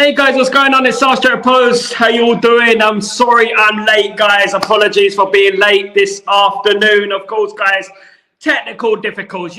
Hey guys, what's going on? It's Sal Post. How you all doing? I'm sorry I'm late, guys. Apologies for being late this afternoon. Of course, guys, technical difficulties.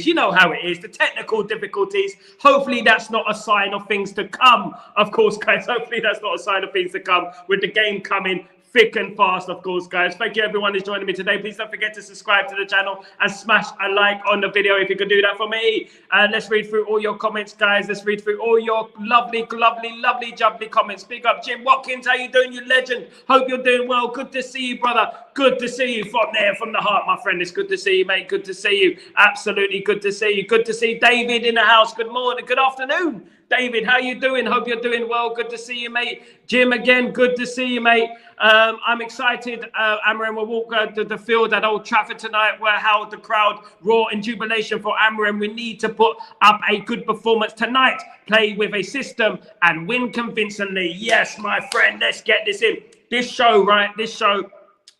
You know how it is. The technical difficulties. Hopefully, that's not a sign of things to come. Of course, guys. Hopefully, that's not a sign of things to come with the game coming thick and fast, of course, guys. Thank you, everyone who's joining me today. Please don't forget to subscribe to the channel and smash a like on the video if you could do that for me. And let's read through all your comments, guys. Let's read through all your lovely, jubbly comments. Big up, Jim Watkins. How you doing, you legend? Hope you're doing well. Good to see you, brother. Good to see you from there, from the heart, my friend. It's good to see you, mate. Good to see you. Absolutely good to see you. Good to see David in the house. Good morning. Good afternoon, David. How you doing? Hope you're doing well. Good to see you, mate. Jim, again, good to see you, mate. I'm excited. Amarim will walk to the field at Old Trafford tonight, where held the crowd roar in jubilation for Amarim. We need to put up a good performance tonight, play with a system, and win convincingly. Yes, my friend, let's get this in. This show, right? This show.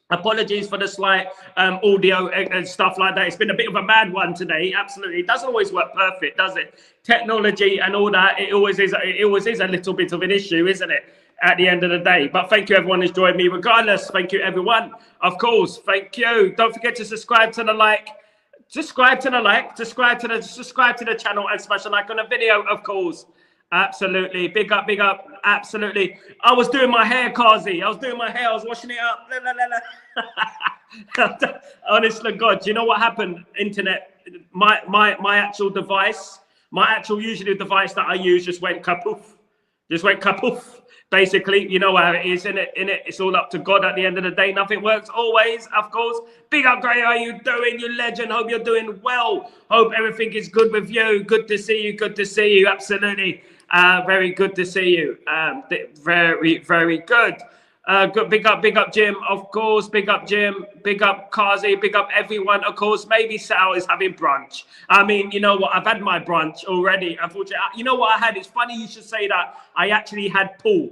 Apologies for the slight audio and stuff like that. It's been a bit of a mad one today. Absolutely, it doesn't always work perfect, does it? Technology and all that. It always is a little bit of an issue, isn't it? At the end of the day. But thank you, everyone who's joined me regardless. Thank you, everyone. Of course, thank you. Don't forget to subscribe to the like. Subscribe to the channel and smash a like on the video, of course. Absolutely. Big up. Absolutely. I was doing my hair, Kazi. I was doing my hair. I was washing it up. Honestly, God, do you know what happened? Internet, my actual device, usually device that I use just went kapoof. Basically, you know how it is, innit? It's all up to God at the end of the day. Nothing works always, of course. Big up, Gray. How are you doing, you legend? Hope you're doing well. Hope everything is good with you. Good to see you. Absolutely. Very good to see you. Very good. Good. Big up, Jim. Of course. Big up, Jim. Big up, Kazi. Big up, everyone. Of course, maybe Sal is having brunch. I mean, you know what? I've had my brunch already. Unfortunately, you know what I had? It's funny you should say that. I actually had Paul.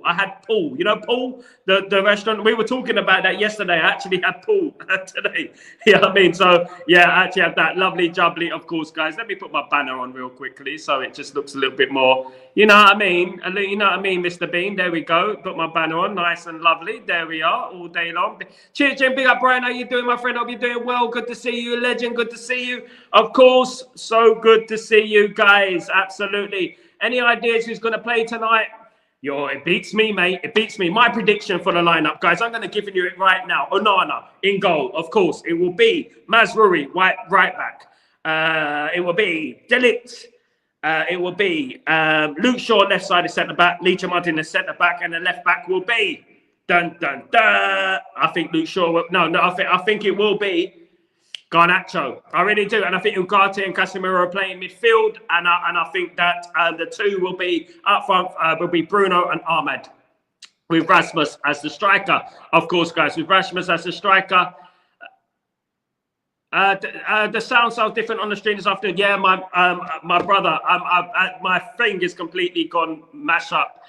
You know Paul, the restaurant. We were talking about that yesterday. I actually had Paul today. You know what I mean? So yeah, I actually had that lovely jubbly. Of course, guys. Let me put my banner on real quickly so it just looks a little bit more. You know what I mean? You know what I mean, Mr. Bean. There we go. Put my banner on, nice and lovely. There we are, all day long. Cheers, Jim. Big up, Brian. How you doing, my friend? Hope you're doing well. Good to see you, legend. Good to see you. Of course, so good to see you guys. Absolutely. Any ideas who's going to play tonight? It beats me, mate. It beats me. My prediction for the lineup, guys, I'm going to give you it right now. Onana in goal, of course. It will be Mazraoui, right back. It will be Delict. It will be Luke Shaw, left side of centre back. Leach Martin, the centre back, and the left back will be I think Luke Shaw will. No. I think it will be Garnacho. I really do, and I think Ugarte and Casemiro are playing midfield, and I think that the two will be up front. Will be Bruno and Ahmed, with Rasmus as the striker. Of course, guys, with Rasmus as the striker. The sound sounds different on the stream this afternoon. Yeah, my brother, my thing is completely gone mash up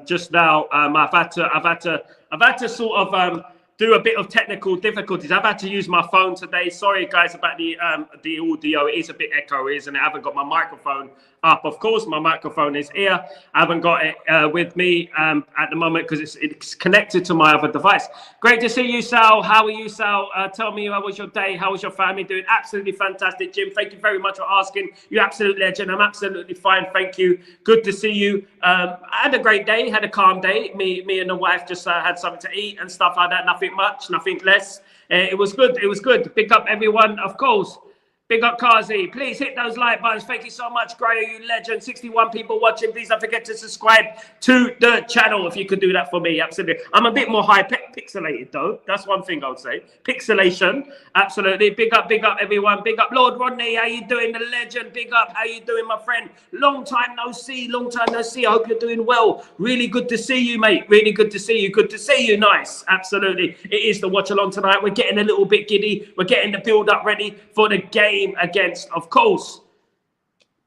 just now. I've had to sort of do a bit of technical difficulties. I've had to use my phone today. Sorry, guys, about the audio. It is a bit echoey, isn't it? I haven't got my microphone up. Of course, my microphone is here. I haven't got it with me at the moment because it's connected to my other device. Great to see you, Sal. How are you, Sal? Tell me, how was your day? How was your family doing? Absolutely fantastic, Jim. Thank you very much for asking. You're absolute legend. I'm absolutely fine. Thank you. Good to see you. I had a great day. Had a calm day. Me and the wife just had something to eat and stuff like that. Nothing much, nothing less. It was good. It was good. Pick up everyone, of course. Big up Kazi. Please hit those like buttons. Thank you so much, Grayo, you legend. 61 people watching. Please don't forget to subscribe to the channel if you could do that for me. Absolutely. I'm a bit more high pixelated though. That's one thing I would say. Pixelation. Absolutely. Big up everyone. Big up Lord Rodney. How you doing? The legend. Big up. How you doing, my friend? Long time no see. I hope you're doing well. Really good to see you, mate. Really good to see you. Good to see you. Nice. Absolutely. It is the watch along tonight. We're getting a little bit giddy. We're getting the build up ready for the game against, of course,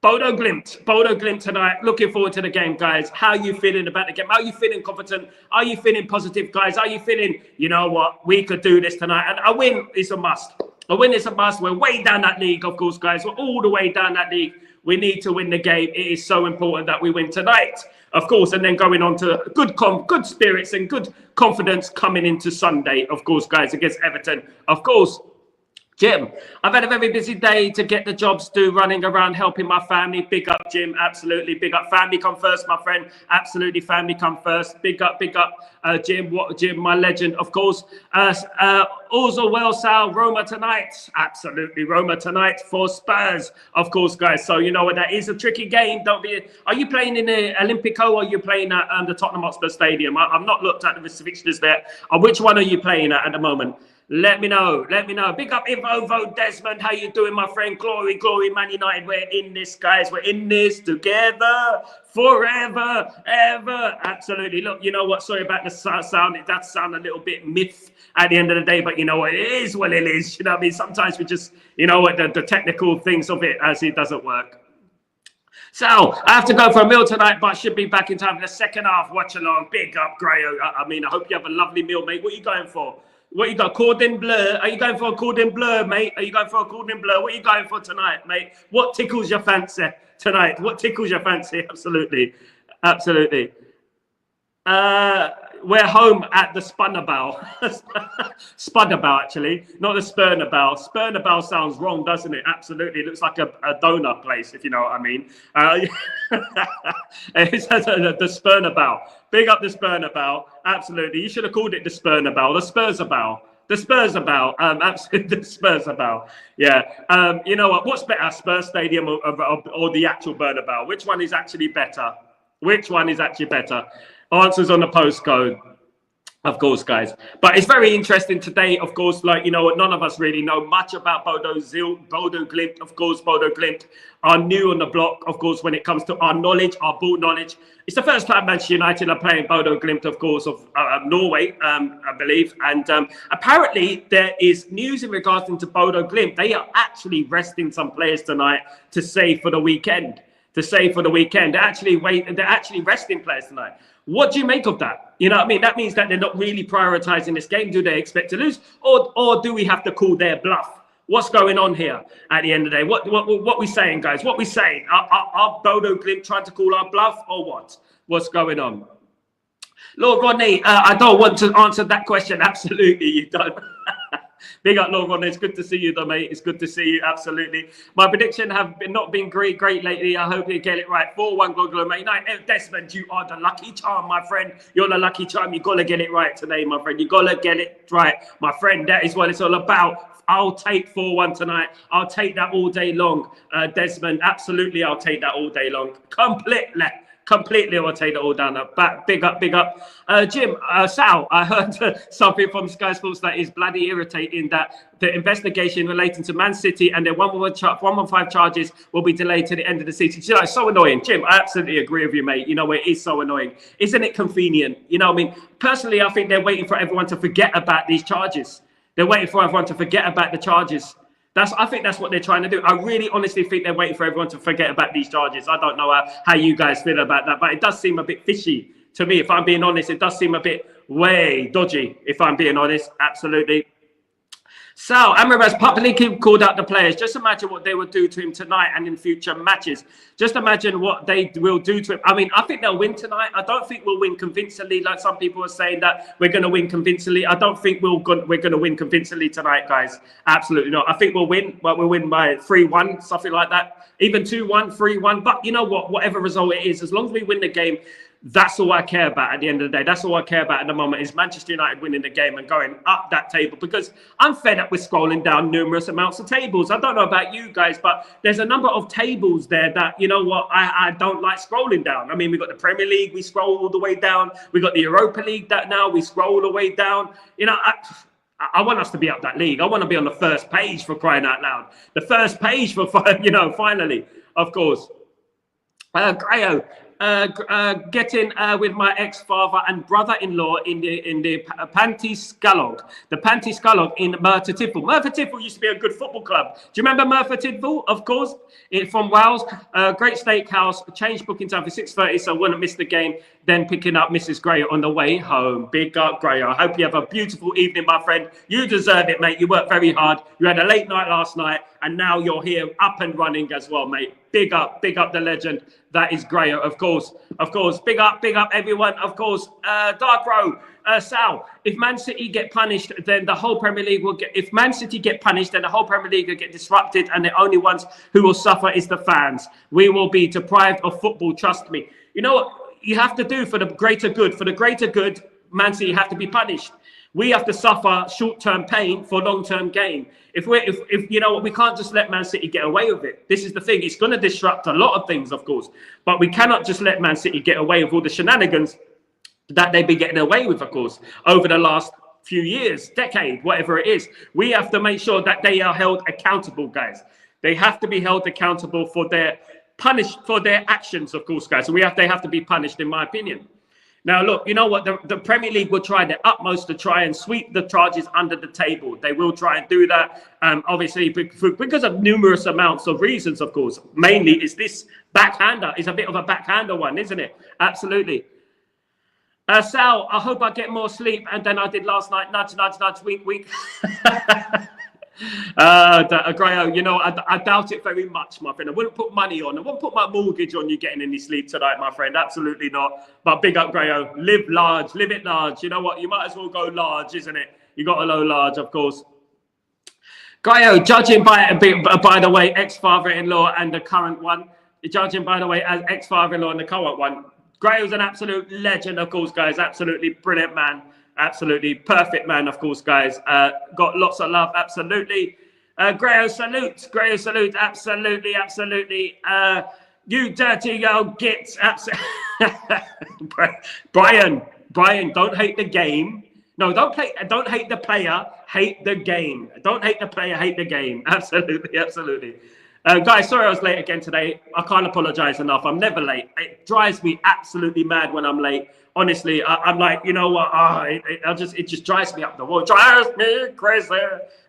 BODØ GLIMT tonight. Looking forward to the game, guys. How are you feeling about the game? Are you feeling confident? Are you feeling positive, guys? Are you feeling, you know what, we could do this tonight? And a win is a must. A win is a must. We're way down that league, of course, guys. We're all the way down that league. We need to win the game. It is so important that we win tonight, of course, and then going on to good spirits and good confidence coming into Sunday, of course, guys, against Everton, of course. Jim, I've had a very busy day to get the jobs due, running around helping my family. Big up, Jim. Absolutely. Big up. Family come first, my friend. Absolutely. Family come first. Big up, Jim. Jim, my legend, of course. Also well, Sal. Roma tonight. Absolutely. Roma tonight for Spurs, of course, guys. So you know what, that is a tricky game. Are you playing in the Olympico or are you playing at the Tottenham Hotspur Stadium? I've not looked at the fixtures there. Which one are you playing at the moment? Let me know. Big up Ivo Desmond. How you doing, my friend? Glory, Man United. We're in this, guys. We're in this together forever, ever. Absolutely. Look, you know what? Sorry about the sound. It does sound a little bit myth at the end of the day, but you know what? It is what it is. You know what I mean? Sometimes we just, you know what, the technical things of it as it doesn't work. So I have to go for a meal tonight, but should be back in time for the second half. Watch along. Big up, Grayo. I mean, I hope you have a lovely meal, mate. What are you going for? What you got? Cordon bleu? Are you going for a cordon bleu, mate? Are you going for a cordon bleu? What are you going for tonight, mate? What tickles your fancy tonight? What tickles your fancy? Absolutely. We're home at the Spunnerbau. Spunnerbau, actually, not the Spurnerbau. Spurnerbau sounds wrong, doesn't it? Absolutely. It looks like a donut place, if you know what I mean. It says the Spurnerbau. Big up the Spurnerbau. Absolutely. You should have called it the Spurnerbau. The Spurserbau. The Spurserbau. Absolutely, the Spurserbau. Yeah. You know what? What's better, Spurs Stadium or the actual Bernabeu? Which one is actually better? Which one is actually better? Answers on the postcode, of course, guys. But it's very interesting today, of course, like, you know what, none of us really know much about BODØ GLIMT, of course. BODØ GLIMT are new on the block, of course, when it comes to our knowledge, our ball knowledge. It's the first time Manchester United are playing BODØ GLIMT, of course, of Norway, I believe. And apparently there is news in regards to BODØ GLIMT. They are actually resting some players tonight to save for the weekend. They're actually resting players tonight. What do you make of that? You know what I mean? That means that they're not really prioritizing this game. Do they expect to lose? Or do we have to call their bluff? What's going on here at the end of the day? What we saying, guys? What we saying? Are BODØ GLIMT trying to call our bluff or what? What's going on? Lord Rodney, I don't want to answer that question. Absolutely, you don't. Big up, Lord Rodney. It's good to see you, though, mate. It's good to see you. Absolutely. My prediction have not been great lately. I hope you get it right. 4-1 Gogolo, mate. Desmond, you are the lucky charm, my friend. You're the lucky charm. You got to get it right today, my friend. You got to get it right, my friend. That is what it's all about. I'll take 4-1 tonight. I'll take that all day long, Desmond. Absolutely, I'll take that all day long. Completely, I'll take it all down. Back, big up. Jim, Sal, I heard something from Sky Sports that is bloody irritating, that the investigation relating to Man City and their 115 charges will be delayed to the end of the season. You know, it's so annoying. Jim, I absolutely agree with you, mate. You know, it is so annoying. Isn't it convenient? You know what I mean? Personally, I think they're waiting for everyone to forget about these charges. They're waiting for everyone to forget about the charges. I think that's what they're trying to do. I really honestly think they're waiting for everyone to forget about these charges. I don't know how you guys feel about that, but it does seem a bit fishy to me. If I'm being honest, it does seem a bit way dodgy, if I'm being honest. Absolutely. Sal, Amrabat's publicly called out the players. Just imagine what they will do to him tonight and in future matches. Just imagine what they will do to him. I mean, I think they'll win tonight. I don't think we'll win convincingly, like some people are saying that we're going to win convincingly. I don't think we're going to win convincingly tonight, guys. Absolutely not. I think we'll win, but we'll win by 3-1, something like that. Even 2-1, 3-1. But you know what? Whatever result it is, as long as we win the game, that's all I care about at the end of the day. That's all I care about at the moment is Manchester United winning the game and going up that table, because I'm fed up with scrolling down numerous amounts of tables. I don't know about you guys, but there's a number of tables there that, you know what, I don't like scrolling down. I mean, we've got the Premier League, we scroll all the way down. We've got the Europa League that now we scroll all the way down. You know, I want us to be up that league. I want to be on the first page, for crying out loud. The first page for, you know, finally, of course. Grayo. Getting with my ex-father and brother-in-law in the Panty-Scallog. The Panty-Scallog in Merthyr Tydfil. Merthyr Tydfil used to be a good football club. Do you remember Merthyr Tydfil? Of course. It's from Wales. Great steakhouse. Changed booking time for 6:30, so I wouldn't miss the game. then picking up Mrs. Gray on the way home. Big up, Gray. I hope you have a beautiful evening, my friend. You deserve it, mate. You worked very hard. You had a late night last night, and now you're here up and running as well, mate. Big up the legend. That is Gray, of course. Big up everyone. Of course, Dark Row, Sal. If Man City get punished, then the whole Premier League will get. If Man City get punished, then the whole Premier League will get disrupted, and the only ones who will suffer is the fans. We will be deprived of football. Trust me. You know what you have to do for the greater good? For the greater good, Man City have to be punished. We have to suffer short-term pain for long-term gain. If you know what, we can't just let Man City get away with it. This is the thing. It's going to disrupt a lot of things, of course, but we cannot just let Man City get away with all the shenanigans that they've been getting away with, of course, over the last few years, decade, whatever it is. We have to make sure that they are held accountable, guys. They have to be held accountable for their actions, of course, guys. So they have to be punished, in my opinion. Now, look, you know what? The Premier League will try their utmost to try and sweep the charges under the table. They will try and do that, obviously, because of numerous amounts of reasons, of course. Mainly, is this backhander. It's a bit of a backhander one, isn't it? Absolutely. Sal, I hope I get more sleep than I did last night. Nudge, nudge, nudge, wink, wink. Grayo, you know, I doubt it very much, my friend. I wouldn't put money on. I wouldn't put my mortgage on you getting any sleep tonight, my friend. Absolutely not. But big up, Grayo. Live large. Live it large. You know what? You might as well go large, isn't it? You got to go large, of course. Grayo, judging by the way, ex-father-in-law and the current one, judging by the way, as ex-father-in-law and the current one, Grayo's an absolute legend, of course, guys. Absolutely brilliant man. Absolutely perfect man, of course, guys. Got lots of love, absolutely. Grayo salute, absolutely, absolutely. You dirty old gits, absolutely. Brian, don't hate the game. No, don't hate the player, hate the game. Don't hate the player, hate the game. Absolutely, absolutely. Guys, sorry I was late again today. I can't apologize enough. I'm never late. It drives me absolutely mad when I'm late. Honestly, I'm like, you know what? It just drives me up the wall. Drives me crazy.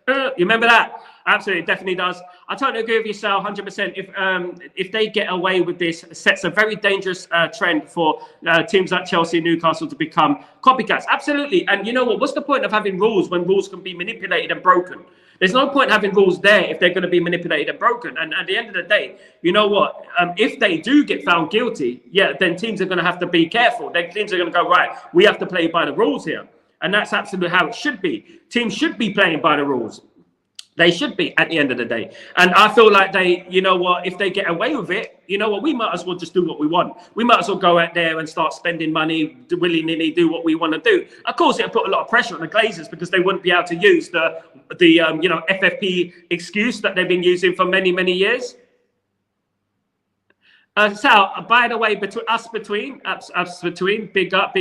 You remember that? Absolutely, it definitely does. I totally agree with you, Sal, 100%. If they get away with this, it sets a very dangerous trend for teams like Chelsea and Newcastle to become copycats. Absolutely. And you know what? What's the point of having rules when rules can be manipulated and broken? There's no point having rules there if they're going to be manipulated and broken. And at the end of the day, you know what? If they do get found guilty, yeah, then teams are going to have to be careful. Then teams are going to go, right, we have to play by the rules here. And that's absolutely how it should be. Teams should be playing by the rules. They should be at the end of the day. And I feel like you know what, if they get away with it, you know what, we might as well just do what we want. We might as well go out there and start spending money, willy-nilly do what we want to do. Of course, it'll put a lot of pressure on the Glazers because they wouldn't be able to use the you know, FFP excuse that they've been using for many, many years. Sal, by the way, between big up.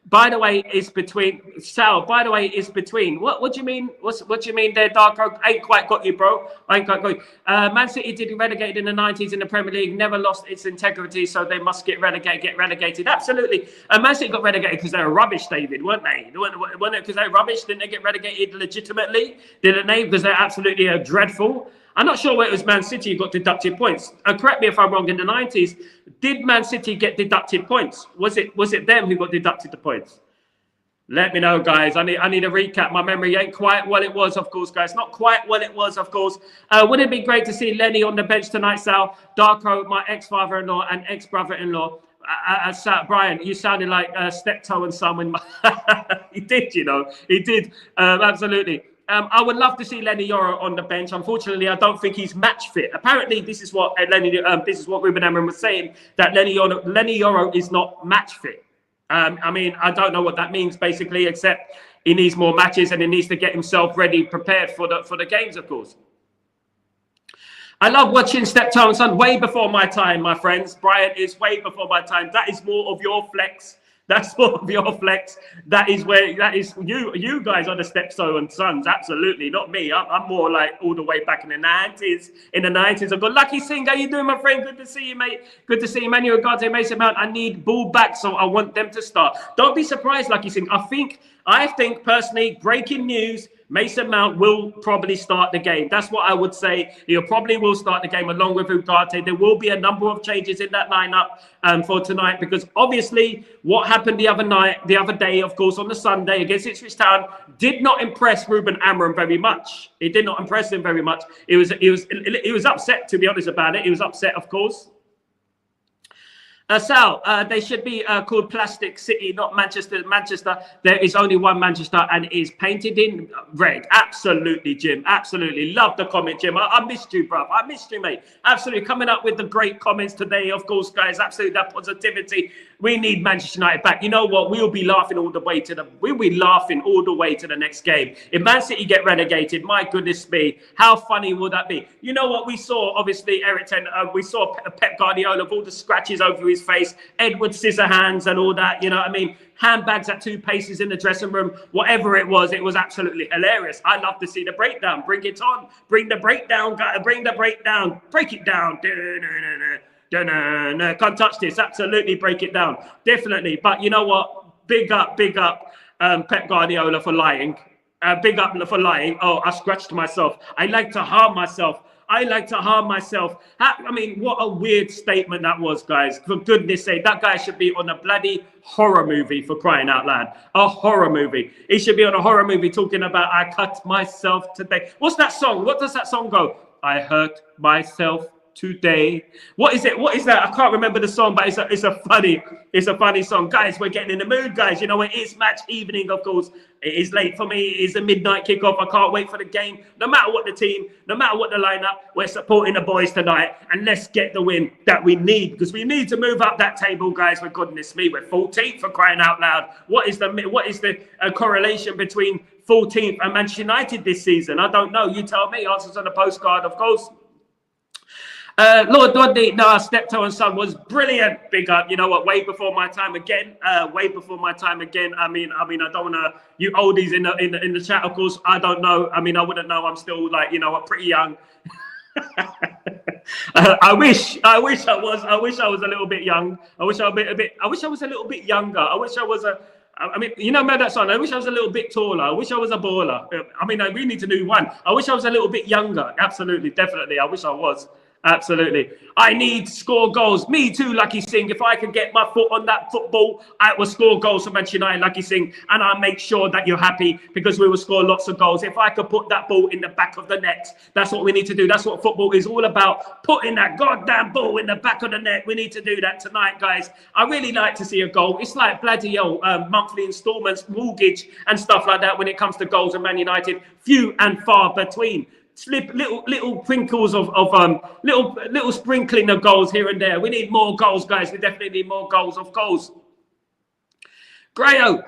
By the way, is between Sal. By the way, is between. What do you mean? What do you mean there, Dark Oak? I ain't quite got you, bro. I ain't quite got you. Man City did get relegated in the 90s in the Premier League. Never lost its integrity, so they must get relegated. Absolutely. Man City got relegated because they were rubbish, David, weren't they? Weren't it because they were rubbish? Didn't they get relegated legitimately? Didn't they? Because they're absolutely dreadful. I'm not sure where it was Man City who got deducted points. Correct me if I'm wrong. In the 90s, did Man City get deducted points? Was it them who got deducted the points? Let me know, guys. I need a recap. My memory ain't quite what it was, of course, guys. Not quite what it was, of course. Wouldn't it be great to see Lenny on the bench tonight, Sal? Darko, my ex-father-in-law and ex-brother-in-law. Brian, you sounded like steptoe and son. When he did, you know, he did. Absolutely. I would love to see Lenny Yoro on the bench. Unfortunately, I don't think he's match fit. Apparently, this is what Ruben Amorim was saying, that Lenny Yoro is not match fit. I mean, I don't know what that means basically, except he needs more matches and he needs to get himself ready, prepared for the games, of course. I love watching Steptoe and Son way before my time, my friends. Brian is way before my time. That is more of your flex. That's more of your flex. That is you guys are the Steptoe and Sons. Absolutely, not me. I'm more like all the way back in the 90s. In the 90s, I've got Lucky Singh. How you doing, my friend? Good to see you, mate. Good to see you, Manuel Ugarte, Mason Mount. I need ball back, so I want them to start. Don't be surprised, Lucky Singh. I think personally, breaking news. Mason Mount will probably start the game. That's what I would say. He probably will start the game along with Ugarte. There will be a number of changes in that lineup for tonight, because obviously what happened the other day, of course, on the Sunday against Ipswich Town, did not impress Ruben Amorim very much. It did not impress him very much. He was upset, to be honest about it. He was upset, of course. Sal, they should be called Plastic City, not Manchester. Manchester, there is only one Manchester, and it is painted in red. Absolutely, Jim. Absolutely. Love the comment, Jim. I missed you, bruv. I missed you, mate. Absolutely. Coming up with the great comments today, of course, guys. Absolutely, that positivity. We need Manchester United back. You know what? We'll be laughing all the way to the next game. If Man City get relegated, my goodness me, how funny will that be? You know what? We saw, obviously, Eric Ten, we saw Pep Guardiola with all the scratches over his face, Edward Scissorhands and all that, you know what I mean? Handbags at 2 paces in the dressing room, whatever it was absolutely hilarious. I love to see the breakdown. Bring it on. Bring the breakdown, guys. Bring the breakdown. Break it down. Can't touch this. Absolutely break it down. Definitely. But you know what? Big up Pep Guardiola for lying. Big up for lying. Oh, I scratched myself. I like to harm myself. I mean, what a weird statement that was, guys. For goodness sake, that guy should be on a bloody horror movie, for crying out loud. A horror movie. He should be on a horror movie talking about, I cut myself today. What's that song? What does that song go? I hurt myself today. What is it? What is that? I can't remember the song, but it's a funny song. Guys, we're getting in the mood, guys. You know, it is match evening, of course. It is late for me. It is a midnight kickoff. I can't wait for the game. No matter what the team, no matter what the lineup, we're supporting the boys tonight. And let's get the win that we need, because we need to move up that table, guys. For goodness me, we're 14th, for crying out loud. What is the correlation between 14th and Manchester United this season? I don't know. You tell me. Answers on the postcard, of course. Lord Dodney, no, Steptoe and Son was brilliant. Big up. You know what? Way before my time again. Way before my time again. I mean, I don't want to. You oldies in the chat, of course. I don't know. I mean, I wouldn't know. I'm still like, you know what, pretty young. I wish I was a little bit young. I wish I was a little bit younger. I wish I was I mean, you know, man, that song. I wish I was a little bit taller. I wish I was a baller. I mean, we need to do one. I wish I was a little bit younger. Absolutely, definitely. I wish I was. Absolutely. I need to score goals. Me too, Lucky Singh. If I can get my foot on that football, I will score goals for Manchester United, Lucky Singh. And I'll make sure that you're happy, because we will score lots of goals. If I could put that ball in the back of the net, that's what we need to do. That's what football is all about. Putting that goddamn ball in the back of the net. We need to do that tonight, guys. I really like to see a goal. It's like bloody hell, monthly installments, mortgage and stuff like that when it comes to goals in Man United. Few and far between. Little crinkles of little sprinkling of goals here and there. We need more goals, guys. We definitely need more goals, of course. Grayo,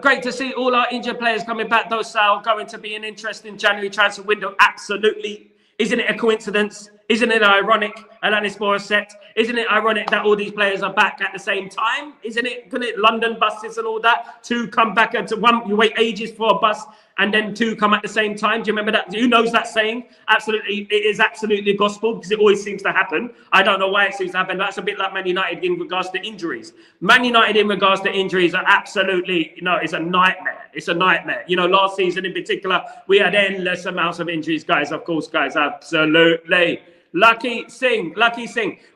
great to see all our injured players coming back, though, Sal. Going to be an interesting January transfer window. Absolutely. Isn't it a coincidence? Isn't it ironic? Alanis Morissette. Isn't it ironic that all these players are back at the same time? Isn't it London buses and all that? 2 come back into one. You wait ages for a bus, and then 2 come at the same time. Do you remember that? Who knows that saying? Absolutely, it is absolutely gospel, because it always seems to happen. I don't know why it seems to happen. That's a bit like Man United in regards to injuries. Man United in regards to injuries are absolutely, you know, it's a nightmare. It's a nightmare. You know, last season in particular, we had endless amounts of injuries, guys. Of course, guys, absolutely. Lucky Singh.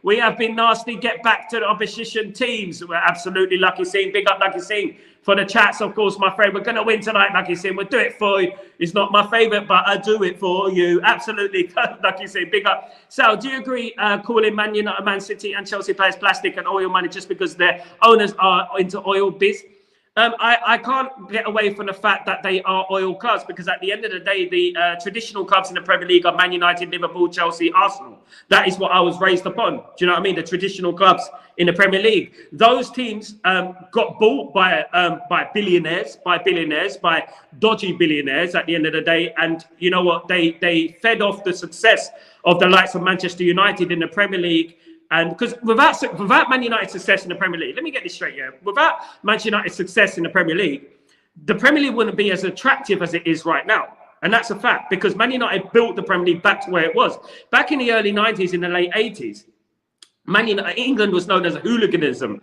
We have been nasty. Get back to the opposition teams. We're absolutely Lucky Singh. Big up Lucky Singh for the chats, of course, my friend. We're going to win tonight, Lucky Singh. We'll do it for you. It's not my favourite, but I do it for you. Absolutely, Lucky Singh. Big up. Sal, do you agree calling Man United, Man City and Chelsea players plastic and oil money just because their owners are into oil biz? I can't get away from the fact that they are oil clubs, because at the end of the day, the traditional clubs in the Premier League are Man United, Liverpool, Chelsea, Arsenal. That is what I was raised upon. Do you know what I mean? The traditional clubs in the Premier League. Those teams got bought by billionaires, by dodgy billionaires at the end of the day. And you know what? They fed off the success of the likes of Manchester United in the Premier League. And because without Man United's success in the Premier League, let me get this straight here. Without Manchester United's success in the Premier League wouldn't be as attractive as it is right now. And that's a fact, because Man United built the Premier League back to where it was. Back in the early 90s, in the late 80s, England was known as a hooliganism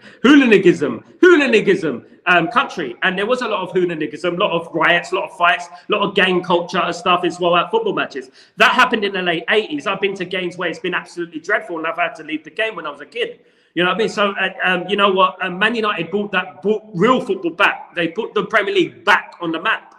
country, and there was a lot of hooliganism, a lot of riots, a lot of fights, a lot of gang culture and stuff as well at football matches. That happened in the late 80s. I've been to games where it's been absolutely dreadful, and I've had to leave the game when I was a kid. You know what I mean? So, you know what? Man United brought real football back. They put the Premier League back on the map.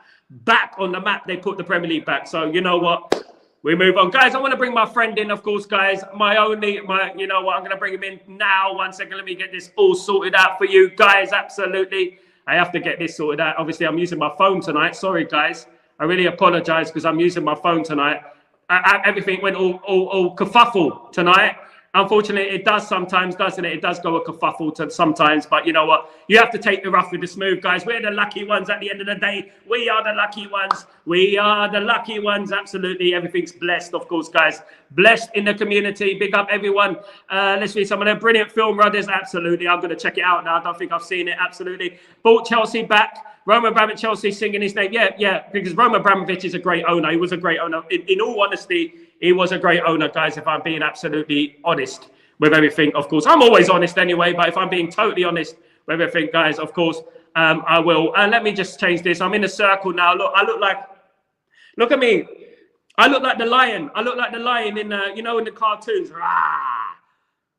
They put the Premier League back. So, you know what? We move on. Guys, I want to bring my friend in, of course, guys. You know what? I'm going to bring him in now. 1 second. Let me get this all sorted out for you guys. Absolutely. I have to get this sorted out. Obviously, I'm using my phone tonight. Sorry, guys. I really apologize because I'm using my phone tonight. Everything went all kerfuffle tonight. Unfortunately, it does sometimes, doesn't it? It does go a kerfuffle sometimes, but you know what? You have to take the rough with the smooth, guys. We're the lucky ones at the end of the day. We are the lucky ones. We are the lucky ones. Absolutely. Everything's blessed, of course, guys. Blessed in the community. Big up, everyone. Let's read some of their brilliant film brothers. Absolutely. I'm going to check it out now. I don't think I've seen it. Absolutely. Bought Chelsea back. Roman Abramovich, Chelsea singing his name. Yeah, because Roman Abramovich is a great owner. He was a great owner. In all honesty, he was a great owner, guys, if I'm being absolutely honest with everything, of course. I'm always honest anyway, but if I'm being totally honest with everything, guys, of course, I will. Let me just change this. I'm in a circle now. Look at me. I look like the lion. I look like the lion in, in the cartoons. Rah!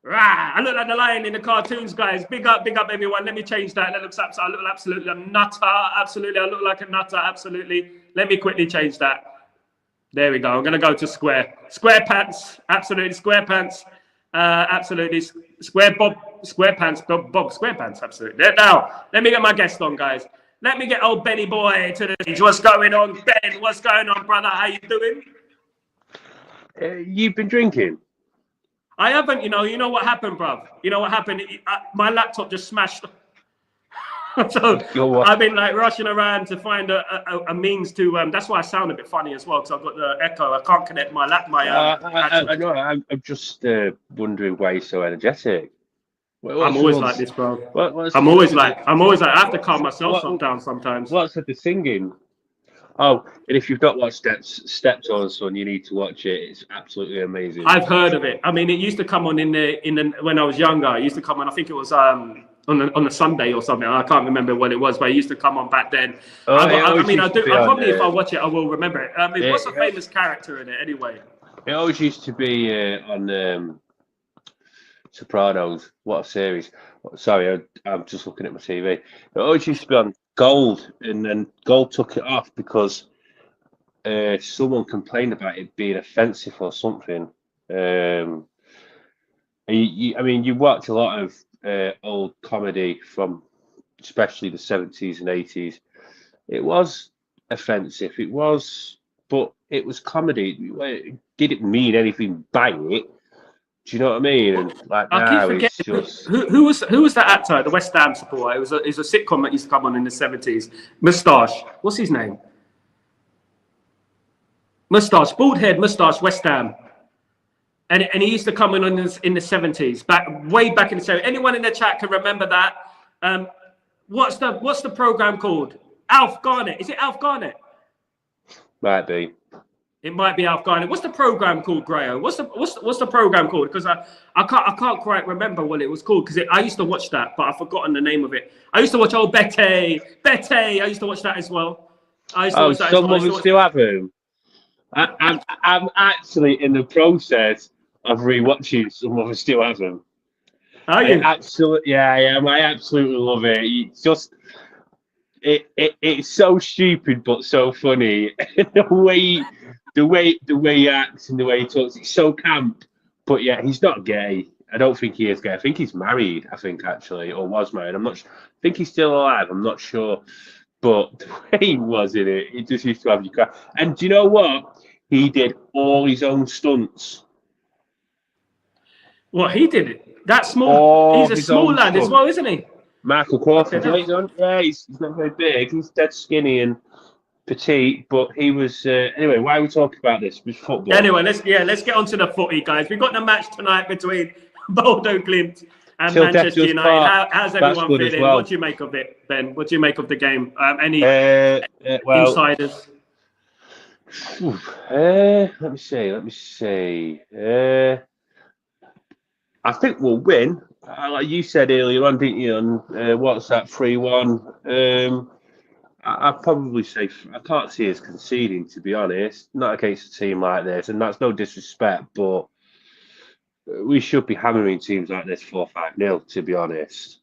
Rah! I look like the lion in the cartoons, guys. Big up, everyone. Let me change that. I look absolutely a nutter. Absolutely, I look like a nutter. Absolutely. Let me quickly change that. There we go. I'm going to go to square pants. Absolutely, square pants. Absolutely, square pants. Absolutely. Now, let me get my guest on, guys. Let me get old Benny boy to the stage. What's going on, Ben? What's going on, brother? How you doing? You've been drinking? I haven't, you know what happened, bruv? You know what happened? My laptop just smashed. So I've been like rushing around to find a means to. That's why I sound a bit funny as well, because I've got the echo. I can't connect my I know. I'm just wondering why you're so energetic. I'm always like this, bro. I'm always like. I have to calm myself down sometimes. What's with the singing? Oh, and if you've not watched Steps on, son, you need to watch it. It's absolutely amazing. I've heard of it. I mean, it used to come on in the when I was younger. It used to come on. I think it was on a Sunday or something. I can't remember what it was, but it used to come on back then. I mean, I do. Probably if I watch it, I will remember it. I mean, what's a famous character in it anyway? It always used to be on Sopranos. What a series! Sorry, I'm just looking at my TV. It always used to be on Gold, and then Gold took it off because someone complained about it being offensive or something. I mean, you watch a lot of old comedy from especially the 70s and 80s. It was offensive. It was, but it was comedy. It didn't mean anything by it. Do you know what I mean? And like now, it's just who was that actor, the West Ham supporter? It was a sitcom that used to come on in the 70s. Moustache. What's his name? Moustache, bald head, moustache, West Ham. And he used to come in the 70s, way back in the 70s. Anyone in the chat can remember that? What's the program called? Alf Garnett. Is it Alf Garnett? Might be. It might be Alf Garnett. What's the program called, Grayo? What's the program called? Because I can't quite remember what it was called, because I used to watch that, but I've forgotten the name of it. I used to watch Betty. I used to watch that as well. Some of us still have him. I'm actually in the process of rewatching Some of Us Still Have Them. Are you? Absolutely, yeah, I am. I absolutely love it. It's just, it's so stupid but so funny. the way he acts and the way he talks, it's so camp. But yeah, he's not gay. I don't think he is gay. I think he's married. I think actually, or was married. I'm not. I think he's still alive. I'm not sure. But the way he was in it, it just used to have you cry. And do you know what? He did all his own stunts. What, he did it? That small? He's a small lad as well, isn't he? Michael Crawford. Yeah, he's not very big. He's dead skinny and petite. But he was anyway. Why are we talking about this? It was football. Anyway, let's get on to the footy, guys. We've got the match tonight between BODØ, GLIMT, and Manchester United. How's everyone feeling? Well. What do you make of it, Ben? What do you make of the game? Any insiders? Let me see. I think we'll win. Like you said earlier on, didn't you? On what's that, 3-1? I'd probably say I can't see us conceding, to be honest. Not against a team like this, and that's no disrespect, but we should be hammering teams like this 4-5-0, to be honest.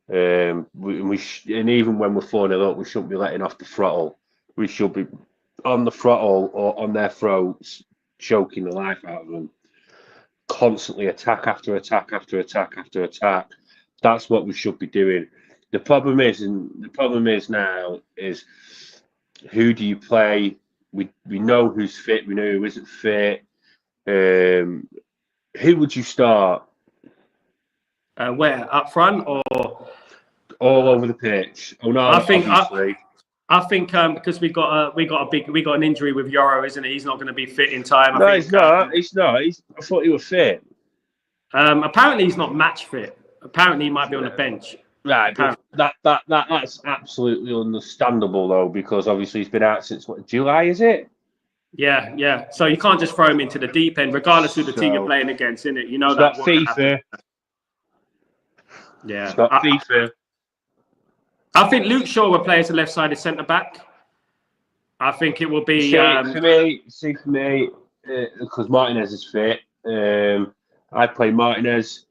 And even when we're 4-0 up, we shouldn't be letting off the throttle. We should be on the throttle or on their throats, choking the life out of them. Constantly attack after attack after attack after attack. That's what we should be doing. The problem is now is who do you play? We know who's fit. We know who isn't fit. Who would you start? Where, up front or all over the pitch? Oh no, obviously. I think because we got an injury with Euro, isn't it? He's not going to be fit in time. No, he's not. He's not. I thought he was fit. Apparently, he's not match fit. Apparently, he might be on the bench. Right, but that's absolutely understandable though, because obviously he's been out since what, July, is it? Yeah. So you can't just throw him into the deep end, regardless of the team you're playing against, innit? You know it's that. Not FIFA. Yeah. It's not FIFA. I think Luke Shaw will play as a left-sided centre back. I think it will be for me, because Martinez is fit. I'd play Martinez,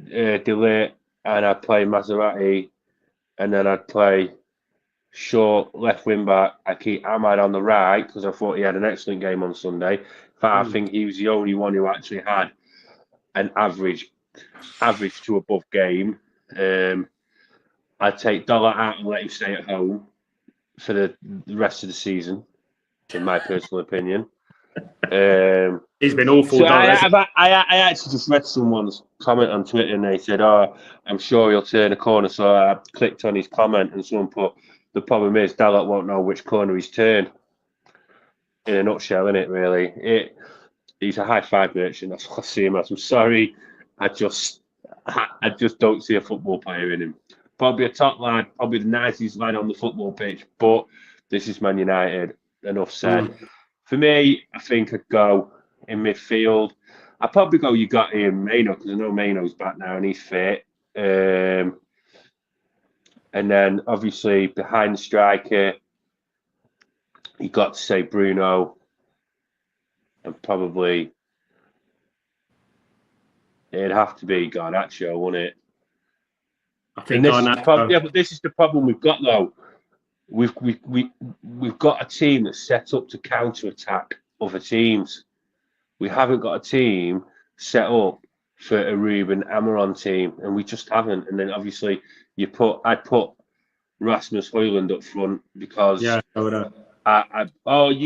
Delay, and I'd play Maserati, and then I'd play Shaw left wing back. I keep Ahmad on the right because I thought he had an excellent game on Sunday. But I think he was the only one who actually had an average to above game. I'd take Dollar out and let him stay at home for the rest of the season, in my personal opinion. He's been awful. So I actually just read someone's comment on Twitter and they said, "Oh, I'm sure he'll turn a corner." So I clicked on his comment and someone put, "The problem is Dalot won't know which corner he's turned." In a nutshell, innit? Really, he's a high five merchant. That's what I see him as. I'm sorry, I just don't see a football player in him. Probably a top lad, probably the nicest lad on the football pitch, but this is Man United. Enough said. For me, I think I'd go in midfield. I'd probably go Ugarte and Maino because I know Maino's back now and he's fit. And then obviously behind the striker, you got to say Bruno and probably it'd have to be Garnacho, wouldn't it? I think but this is the problem we've got though. We've got a team that's set up to counter attack other teams. We haven't got a team set up for a Ruben Amaron team, and we just haven't. And then obviously I'd put Rasmus Højlund up front because you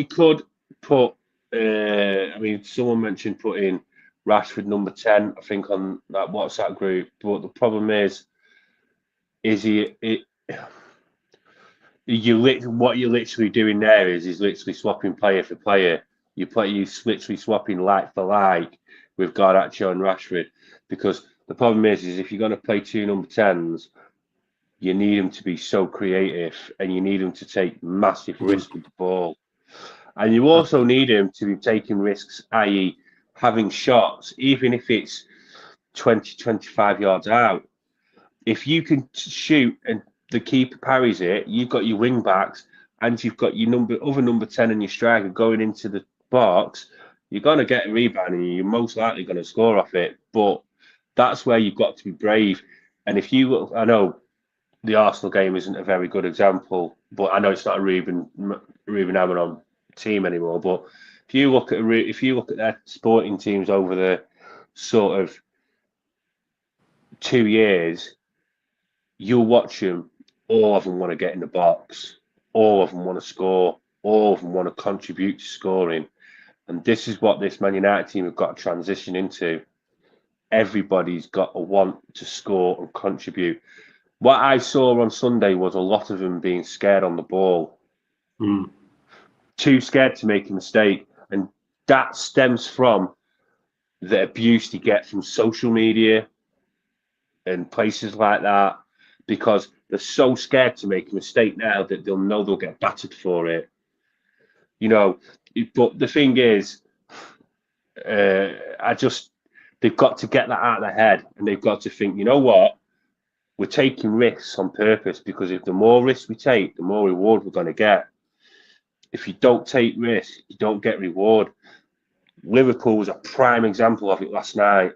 could put. I mean, someone mentioned putting Rashford number 10, I think, on that WhatsApp group. But the problem is what you're literally doing there is literally swapping player for player. You literally swapping like for like with Garnacho and Rashford, because the problem is if you're going to play two number 10s, you need them to be so creative and you need them to take massive risks with the ball, and you also need them to be taking risks, i.e. having shots, even if it's 20-25 yards out. If you can shoot and the keeper parries it, you've got your wing backs and you've got your other number 10 and your striker going into the box, you're going to get a rebound and you're most likely going to score off it. But that's where you've got to be brave. And if you look, I know the Arsenal game isn't a very good example, but I know it's not a Ruben Amaron team anymore. But if you look at their sporting teams over the sort of 2 years, you'll watch them. All of them want to get in the box. All of them want to score. All of them want to contribute to scoring. And this is what this Man United team have got to transition into. Everybody's got to want to score and contribute. What I saw on Sunday was a lot of them being scared on the ball. Too scared to make a mistake. And that stems from the abuse they get from social media and places like that, because they're so scared to make a mistake now that they'll know they'll get battered for it. You know, but the thing is, they've got to get that out of their head, and they've got to think, you know what? We're taking risks on purpose, because if the more risks we take, the more reward we're going to get. If you don't take risks, you don't get reward. Liverpool was a prime example of it last night.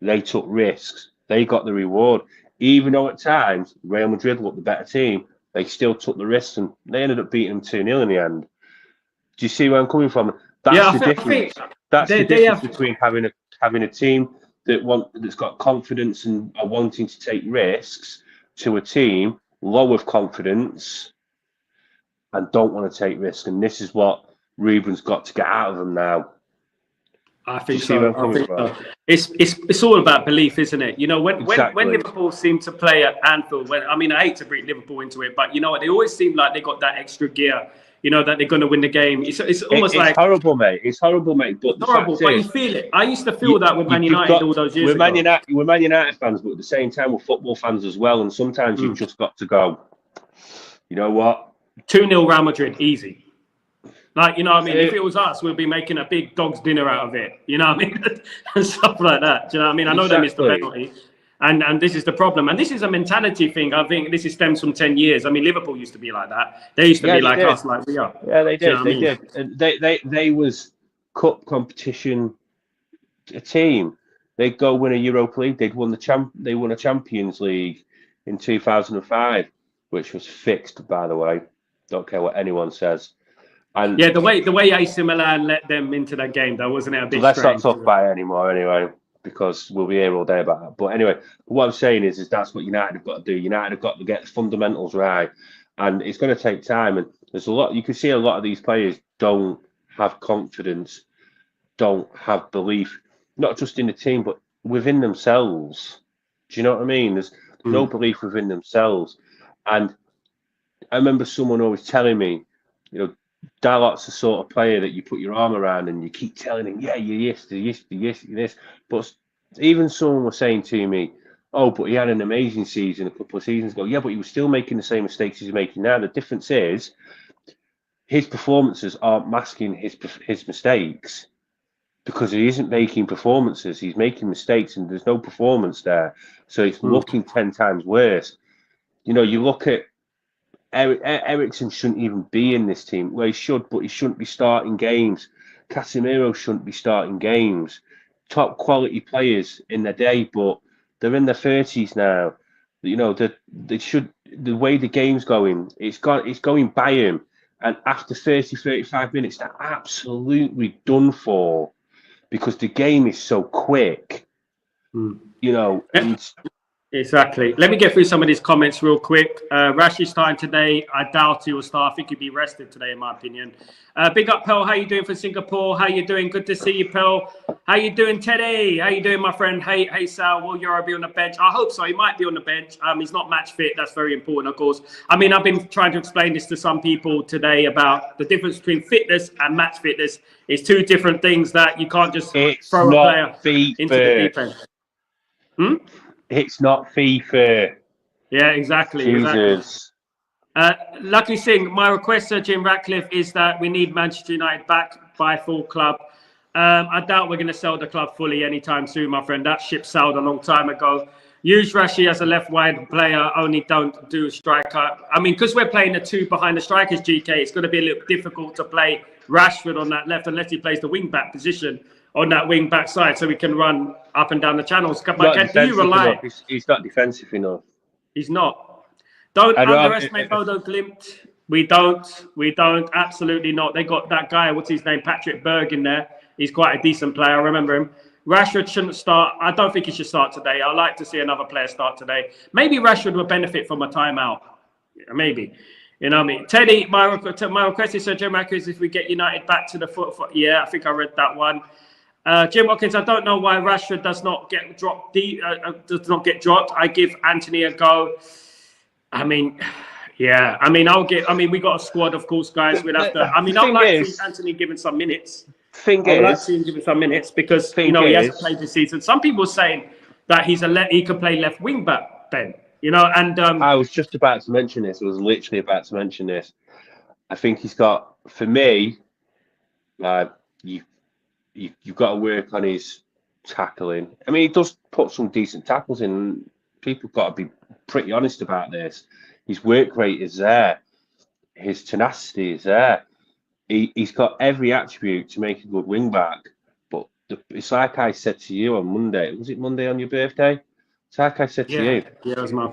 They took risks. They got the reward. Even though at times Real Madrid looked the better team, they still took the risks, and they ended up beating them 2-0 in the end. Do you see where I'm coming from? That's the difference. That's the difference between having a team that's got confidence and are wanting to take risks, to a team low of confidence and don't want to take risks. And this is what Ruben's got to get out of them now. I think so. It's all about belief, isn't it? You know, when Liverpool seem to play at Anfield, I hate to bring Liverpool into it, but you know what? They always seem like they got that extra gear. You know that they're going to win the game. It's almost like horrible, mate. It's horrible, mate. But it's horrible, but you feel it. I used to feel that with Man United all those years ago. We're Man United fans, but at the same time, we're football fans as well. And sometimes you've just got to go, you know what? 2-0 Real Madrid, easy. Like, you know what I mean? If it was us, we'd be making a big dog's dinner out of it. You know what I mean? And stuff like that. Do you know what I mean? I know they missed the penalty. And this is the problem. And this is a mentality thing. I think this stems from 10 years. I mean, Liverpool used to be like that. They used to be like us, like we are. Yeah, they did. They did. And they was cup competition a team. They'd go win a Europa League. They won a Champions League in 2005, which was fixed, by the way. Don't care what anyone says. And yeah, the way AC Milan let them into that game, that wasn't it a bit strange? Let's not talk about it anymore anyway, because we'll be here all day about that. But anyway, what I'm saying is that's what United have got to do. United have got to get the fundamentals right, and it's going to take time. And there's a lot, you can see a lot of these players don't have confidence, don't have belief, not just in the team, but within themselves. Do you know what I mean? There's no belief within themselves. And I remember someone always telling me, you know, Dalot's the sort of player that you put your arm around and you keep telling him, yeah, you're this. But even someone was saying to me, oh, but he had an amazing season a couple of seasons ago. Yeah, but he was still making the same mistakes he's making now. The difference is his performances aren't masking his mistakes, because he isn't making performances. He's making mistakes and there's no performance there. So it's looking 10 times worse. You know, you look at Eriksen shouldn't even be in this team. Well, he should, but he shouldn't be starting games. Casemiro shouldn't be starting games. Top quality players in their day, but they're in their 30s now. You know, they should. The way the game's going, it's going by him. And after 30, 35 minutes, they're absolutely done for, because the game is so quick. You know. Exactly. Let me get through some of these comments real quick. Rash is starting today. I doubt he will start. I think he'll be rested today, in my opinion. Big up, Pearl. How you doing for Singapore? How you doing? Good to see you, Pearl. How you doing, Teddy? How you doing, my friend? Hey, Sal. Will Euro be on the bench? I hope so. He might be on the bench. He's not match fit. That's very important, of course. I mean, I've been trying to explain this to some people today about the difference between fitness and match fitness. It's two different things that you can't just throw a player into the deep end. It's not FIFA. Yeah, exactly. Jesus. Lucky Singh, my request, Sir Jim Ratcliffe, is that we need Manchester United back by full club. I doubt we're going to sell the club fully anytime soon, my friend. That ship sailed a long time ago. Use Rashi as a left wide player, only don't do a striker. I mean, because we're playing the two behind the strikers, GK, it's going to be a little difficult to play Rashford on that left unless he plays the wing back position on that wing back side, so we can run up and down the channels. But do you rely? He's not defensive enough. He's not. Don't underestimate BODØ GLIMT. We don't. Absolutely not. They got that guy, what's his name, Patrick Berg in there. He's quite a decent player. I remember him. Rashford shouldn't start. I don't think he should start today. I'd like to see another player start today. Maybe Rashford would benefit from a timeout. Maybe. You know what I mean? Teddy, my request is, Sir Jim Ackers, if we get United back to the foot. Yeah, I think I read that one. Jim Watkins, I don't know why Rashford does not get dropped. I give Anthony a go. I mean, yeah. I mean, we got a squad, of course, guys. We'd have to. I mean, I'd like to see Anthony given some minutes. I'd like to see him given some minutes because he hasn't played this season. Some people are saying that he can play left wing back, Ben. You know, and I was just about to mention this. I was literally about to mention this. I think he's got, for me, you've got to work on his tackling. I mean, he does put some decent tackles in. People got to be pretty honest about this. His work rate is there. His tenacity is there. He's got every attribute to make a good wing back. But it's like I said to you on Monday. Was it Monday on your birthday? It's like I said to you. Yeah, it was my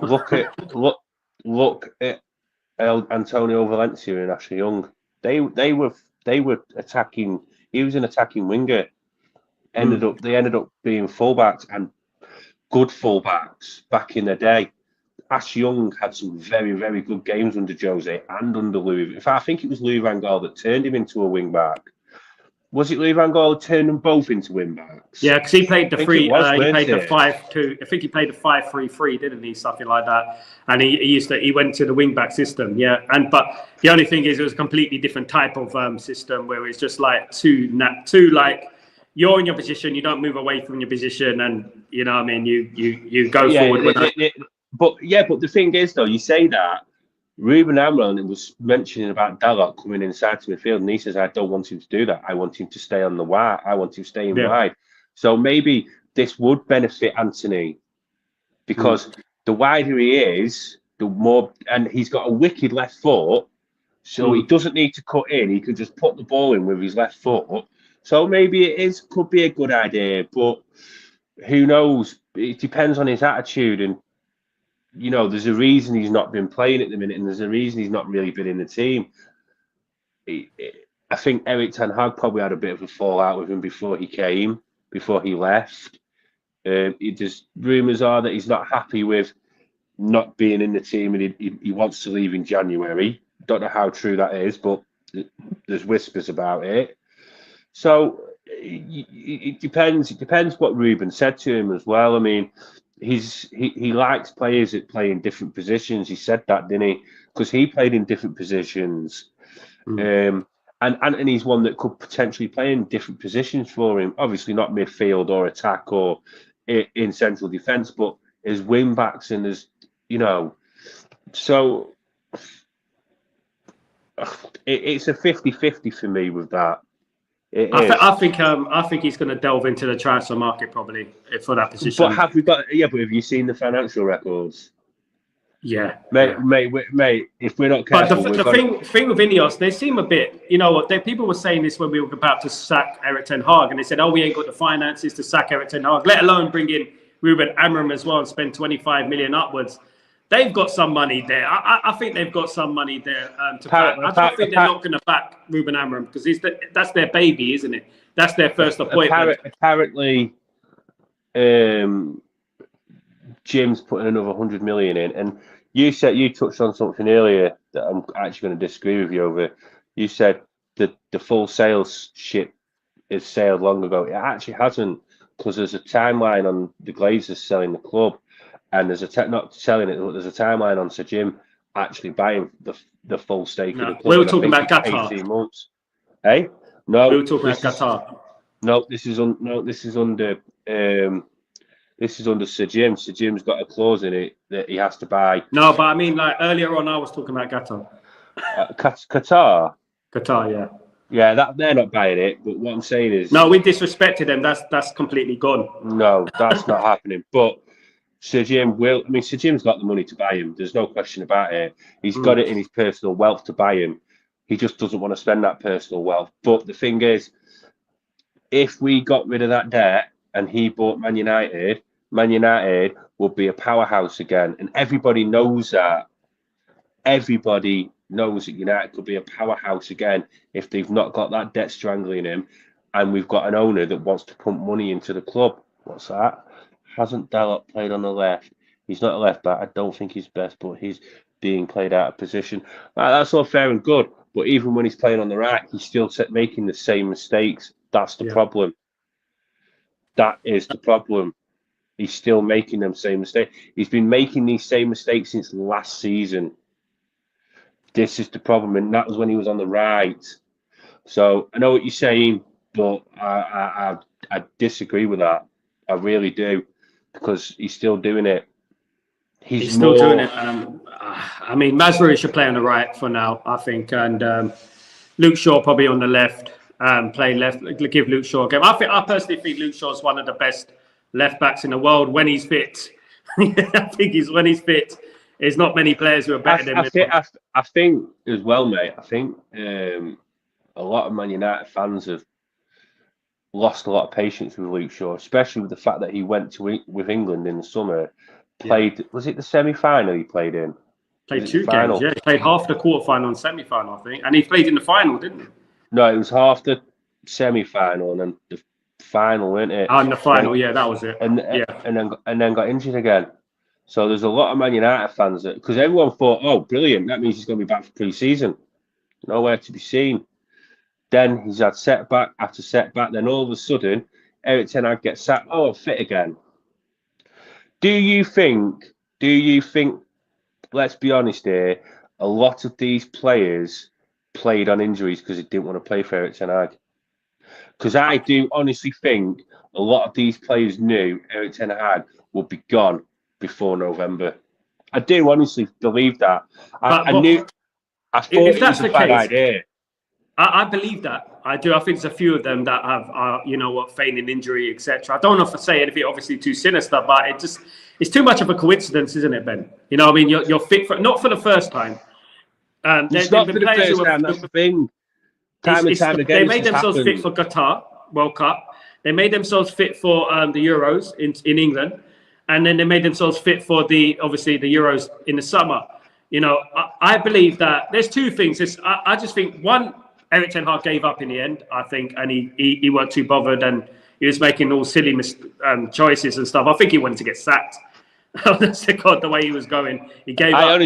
look at Antonio Valencia and Ashley Young. They were attacking. He was an attacking winger. They ended up being fullbacks, and good fullbacks back in the day. Ash Young had some very, very good games under Jose and under Louis. In fact, I think it was Louis Van Gaal that turned him into a wing back. Was it Louis Van Gaal that turned them both into wing backs? Yeah, because he played the three. He played the 5-2. I think he played the 5-3-3, didn't he? Something like that. And he went to the wing back system. Yeah, but the only thing is, it was a completely different type of system where it's just like two like. You're in your position. You don't move away from your position, and you know what I mean. You go forward. But the thing is, though, you say that Ruben Amorim was mentioning about Dalot coming inside to midfield, and he says, "I don't want him to do that. I want him to stay on the wide. I want him to stay in wide." So maybe this would benefit Anthony because the wider he is, the more, and he's got a wicked left foot, so he doesn't need to cut in. He can just put the ball in with his left foot. So maybe could be a good idea, but who knows? It depends on his attitude, and you know, there's a reason he's not been playing at the minute, and there's a reason he's not really been in the team. I think Erik ten Hag probably had a bit of a fallout with him before he left. There's rumours are that he's not happy with not being in the team, and he wants to leave in January. Don't know how true that is, but there's whispers about it. So it depends. It depends what Ruben said to him as well. I mean, he likes players that play in different positions. He said that, didn't he? Because he played in different positions. And Anthony's one that could potentially play in different positions for him. Obviously not midfield or attack or in central defence, but as wing backs and as, you know. So it's a 50-50 for me with that. I think he's going to delve into the transfer market probably for that position. But have you seen the financial records? Yeah, mate. If we're not careful, but the thing with Ineos, they seem a bit. You know what? People were saying this when we were about to sack Erik ten Hag, and they said, "Oh, we ain't got the finances to sack Erik ten Hag, let alone bring in Ruben Amorim as well and spend 25 million upwards." They've got some money there. I think they've got some money there to back. I don't think they're not going to back Ruben Amorim because that's their baby, isn't it? That's their first appointment. Apparently, Jim's putting another 100 million in, and you touched on something earlier that I'm actually going to disagree with you over. You said that the full sales ship is sailed long ago. It actually hasn't, because there's a timeline on the Glazers selling the club. And there's not selling it, but there's a timeline on Sir Jim actually buying the full stake of the club. We were talking about Qatar. 18 months. Hey? No. We were talking about Qatar. No, this is under Sir Jim. Sir Jim's got a clause in it that he has to buy. No, but I mean, like earlier on, I was talking about Qatar. Qatar. Qatar, yeah. Yeah, they're not buying it. But what I'm saying is, no, we disrespected them. That's completely gone. No, that's not happening. But Sir Jim will. I mean, Sir Jim's got the money to buy him. There's no question about it. He's got it in his personal wealth to buy him. He just doesn't want to spend that personal wealth. But the thing is, if we got rid of that debt and he bought Man United would be a powerhouse again. And everybody knows that. Everybody knows that United could be a powerhouse again if they've not got that debt strangling him. And we've got an owner that wants to pump money into the club. What's that? Hasn't Dalot played on the left? He's not a left back. I don't think he's best, but he's being played out of position. That's all fair and good. But even when he's playing on the right, he's still making the same mistakes. That's the problem. That is the problem. He's still making them same mistakes. He's been making these same mistakes since last season. This is the problem, and that was when he was on the right. So I know what you're saying, but I disagree with that. I really do. Because he's still doing it. He's still doing it. I mean, Masri should play on the right for now, I think, and Luke Shaw probably on the left. play left, give Luke Shaw a game. I personally think Luke Shaw is one of the best left backs in the world when he's fit. I think when he's fit. There's not many players who are better than him. I think as well, mate. I think a lot of Man United fans have lost a lot of patience with Luke Shaw, especially with the fact that he went with England in the summer. Played, was it the semi-final he played in? Played 2 games, yeah. He played half the quarter-final and semi-final, I think. And he played in the final, didn't he? No, it was half the semi-final and then the final, wasn't it? And the final, yeah, that was it. And then got injured again. So there's a lot of Man United fans that, because everyone thought, oh, brilliant, that means he's going to be back for pre-season. Nowhere to be seen. Then he's had setback after setback. Then all of a sudden, Erik ten Hag gets sacked. Oh, fit again. Do you think, let's be honest here, a lot of these players played on injuries because they didn't want to play for Erik ten Hag? Because I do honestly think a lot of these players knew Erik ten Hag would be gone before November. I do honestly believe that. I thought it was a bad idea. I believe that. I do. I think there's a few of them that have, feigning injury, etc. I don't know if I say anything obviously too sinister, but it's too much of a coincidence, isn't it, Ben? You know what I mean? You're fit for, not for the first time. It's not for the first time, that's the thing. Time and time again, they made themselves fit for Qatar World Cup. They made themselves fit for the Euros in England. And then they made themselves fit for the Euros in the summer. You know, I believe that there's two things. I just think, one, Erik ten Hag gave up in the end, I think, and he weren't too bothered, and he was making all silly choices and stuff. I think he wanted to get sacked. Honestly, God, the way he was going, he gave up.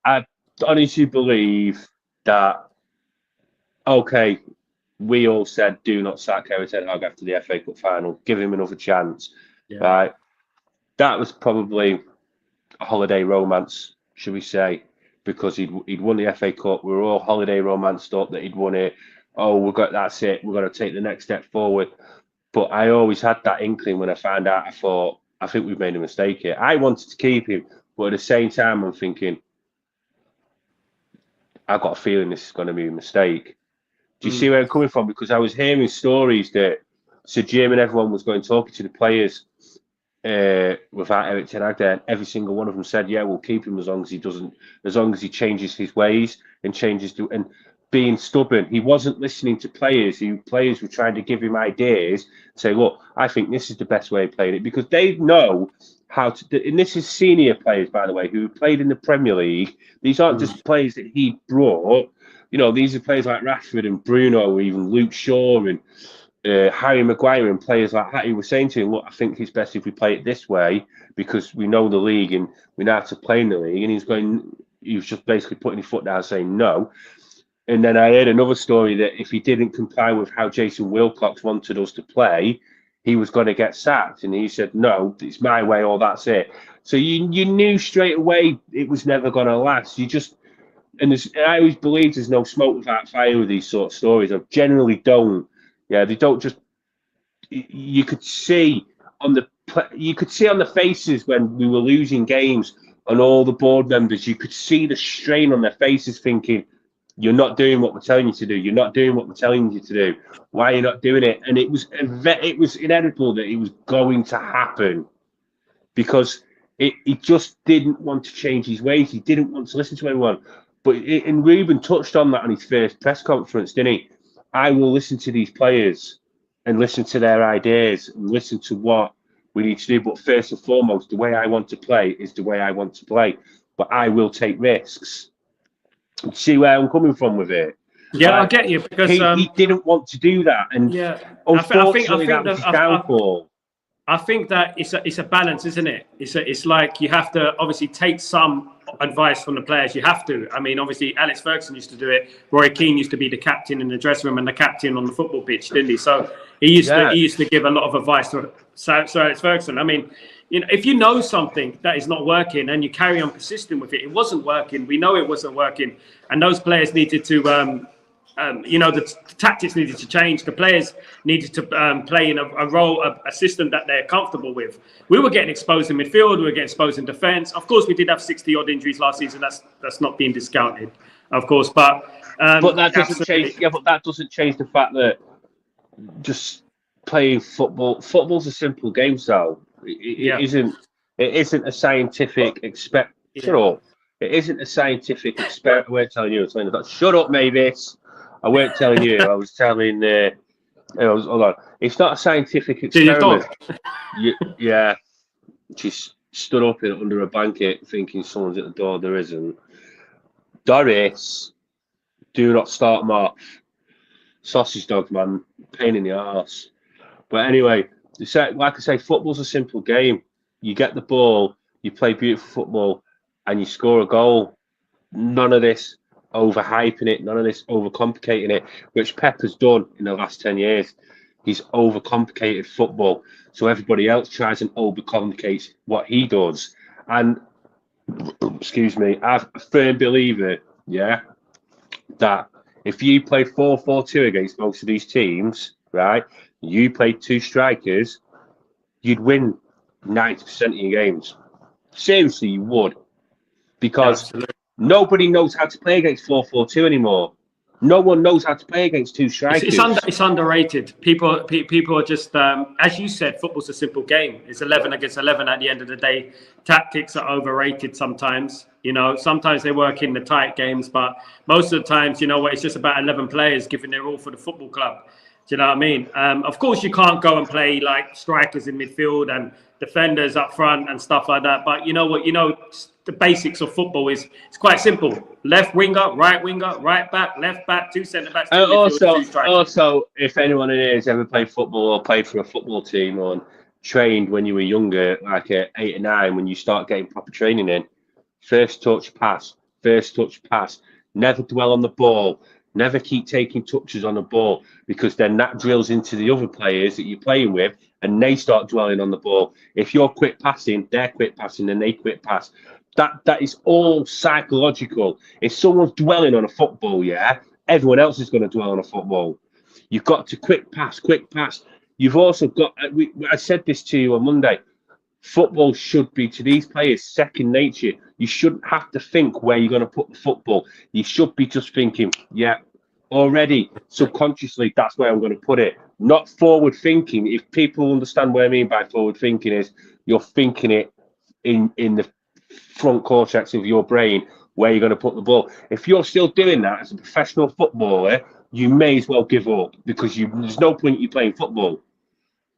I honestly believe that, okay, we all said do not sack Erik ten Hag after the FA Cup final. Give him another chance, right? That was probably a holiday romance, should we say, because he'd won the FA Cup. We were all holiday romanced up that he'd won it. Oh, that's it. We're going to take the next step forward. But I always had that inkling when I found out. I thought, I think we've made a mistake here. I wanted to keep him, but at the same time, I'm thinking, I've got a feeling this is going to be a mistake. Do you see where I'm coming from? Because I was hearing stories that Sir Jim and everyone was going talking to the players without Erik ten Hag there, and every single one of them said, yeah, we'll keep him as long as he changes his ways and and being stubborn. He wasn't listening to players. Players were trying to give him ideas, say, look, I think this is the best way of playing it, because they know how to, and this is senior players, by the way, who played in the Premier League. These aren't just players that he brought. You know, these are players like Rashford and Bruno, or even Luke Shaw and Harry Maguire and players like that. He was saying to him, look, I think it's best if we play it this way because we know the league and we know how to play in the league. And he was just basically putting his foot down saying no. And then I heard another story that if he didn't comply with how Jason Wilcox wanted us to play, he was going to get sacked. And he said, no, it's my way or that's it. So you knew straight away it was never going to last. I always believe there's no smoke without fire with these sort of stories. I generally don't. Yeah, they don't just. You could see on the faces when we were losing games, and all the board members. You could see the strain on their faces, thinking, "You're not doing what we're telling you to do. You're not doing what we're telling you to do. Why are you not doing it?" And it was inevitable that it was going to happen, because he just didn't want to change his ways. He didn't want to listen to everyone. And Ruben touched on that on his first press conference, didn't he? I will listen to these players and listen to their ideas and listen to what we need to do. But first and foremost, the way I want to play is the way I want to play. But I will take risks. See where I'm coming from with it? Yeah, I get you, because he didn't want to do that, and unfortunately, that was his downfall. I think that it's a balance, isn't it? It's like you have to obviously take some advice from the players. You have to. I mean, obviously, Alex Ferguson used to do it. Roy Keane used to be the captain in the dressing room and the captain on the football pitch, didn't he? So he used to give a lot of advice to Sir Alex Ferguson. I mean, if you know something that is not working and you carry on persisting with it, it wasn't working. We know it wasn't working, and those players needed to. The tactics needed to change. The players needed to play in a role, a system that they're comfortable with. We were getting exposed in midfield. We were getting exposed in defence. Of course, we did have 60-odd injuries last season. That's not being discounted, of course. But that doesn't change. Yeah, but that doesn't change the fact that just playing football. Football's a simple game, Sal. It isn't. It isn't a scientific Shut up. It isn't a scientific experiment. I weren't telling you. I was telling you. Shut up, Mavis. I weren't telling you. I was telling. Hold on. It's not a scientific experiment. Yeah. She's stood up under a blanket thinking someone's at the door. There isn't. Doris, do not start them off. Sausage dog, man. Pain in the arse. But anyway, like I say, football's a simple game. You get the ball, you play beautiful football, and you score a goal. None of this overhyping it, none of this overcomplicating it, which Pep has done in the last 10 years. He's overcomplicated football, so everybody else tries and overcomplicates what he does. And, excuse me, I'm a firm believer, that if you played 4-4-2 against most of these teams, right, you played 2 strikers, you'd win 90% of your games. Seriously, you would. Because nobody knows how to play against 4-4-2 anymore. No one knows how to play against 2 strikers. It's underrated. People are just, as you said, football's a simple game. It's 11 against 11 at the end of the day. Tactics are overrated sometimes. Sometimes they work in the tight games, but most of the times, it's just about 11 players giving their all for the football club. Do you know what I mean? Of course, you can't go and play like strikers in midfield and defenders up front and stuff like that. But you know what? The basics of football is it's quite simple. Left winger, right back, left back, 2 centre backs. Also, if anyone in here has ever played football or played for a football team or trained when you were younger, like at 8 or 9, when you start getting proper training in, first touch pass. Never dwell on the ball. Never keep taking touches on the ball, because then that drills into the other players that you're playing with and they start dwelling on the ball. If you're quick passing, they're quick passing and they quick pass. That is all psychological. If someone's dwelling on a football, everyone else is going to dwell on a football. You've got to quick pass. You've also got, I said this to you on Monday, football should be, to these players, second nature. You shouldn't have to think where you're going to put the football. You should be just thinking, already, subconsciously, that's where I'm going to put it. Not forward thinking. If people understand what I mean by forward thinking, is you're thinking it in the front cortex of your brain where you're going to put the ball. If you're still doing that as a professional footballer, you may as well give up, because there's no point you playing football.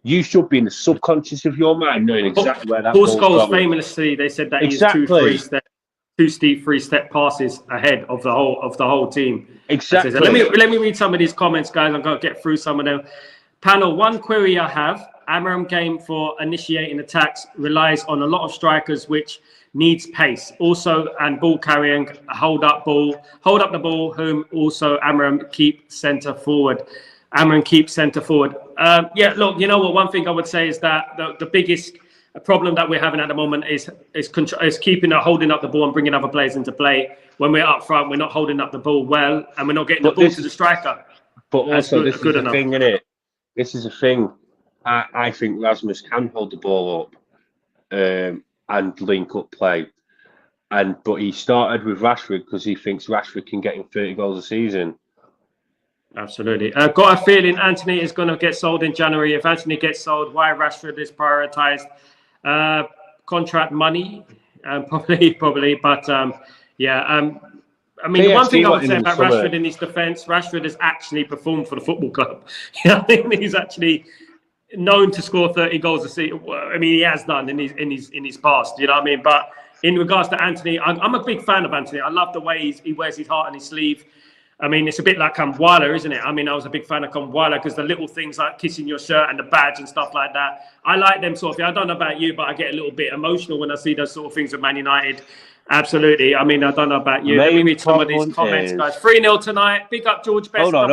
You should be in the subconscious of your mind knowing exactly where that ball's going. Famously, they said that he's 2 steep 3-step passes ahead of the whole team. Exactly. Let me read some of these comments, guys. I'm going to get through some of them. Panel, one query I have: Amram game for initiating attacks relies on a lot of strikers, which needs pace. Also, and ball carrying, hold up the ball, whom also Amram keep centre forward. Look, you know what? One thing I would say is that the biggest problem that we're having at the moment is holding up the ball and bringing other players into play. When we're up front, we're not holding up the ball well, and we're not getting the ball to the striker. But also, this is the thing, innit? This is a thing. I think Rasmus can hold the ball up and link up play. But he started with Rashford because he thinks Rashford can get him 30 goals a season. Absolutely. Got a feeling Anthony is going to get sold in January. If Anthony gets sold, why Rashford is prioritised? Contract money, probably. But the one thing I would say about Rashford in his defence, Rashford has actually performed for the football club. I think he's actually known to score 30 goals a season. I mean, he has done in his past. You know what I mean? But in regards to Anthony, I'm a big fan of Anthony. I love the way he wears his heart on his sleeve. I mean, it's a bit like Kamwala, isn't it? I mean, I was a big fan of Kamwala because the little things like kissing your shirt and the badge and stuff like that, I like them sort of things. I don't know about you, but I get a little bit emotional when I see those sort of things with Man United. Absolutely. I mean, I don't know about you. Let me read some of these comments, guys. 3-0 tonight. Big up George Best. Hold on.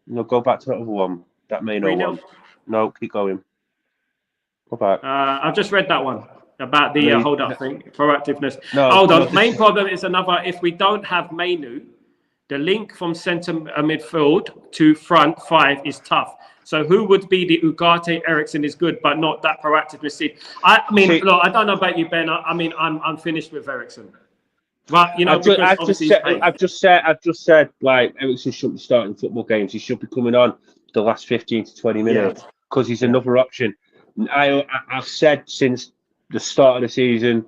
No, go back to that other one. That main one. No, keep going. Go back. I've just read that one. About the hold-up thing, proactiveness. Hold on. Main problem is another. If we don't have Mainu, the link from centre midfield to front 5 is tough. So who would be the Ugarte? Ericsson is good, but not that proactiveness. I mean, look, I don't know about you, Ben. I mean, I'm finished with Ericsson. But you know, because obviously he's paid. I've just said, like, Ericsson shouldn't be starting football games. He should be coming on the last 15 to 20 minutes because he's another option. I've said since the start of the season,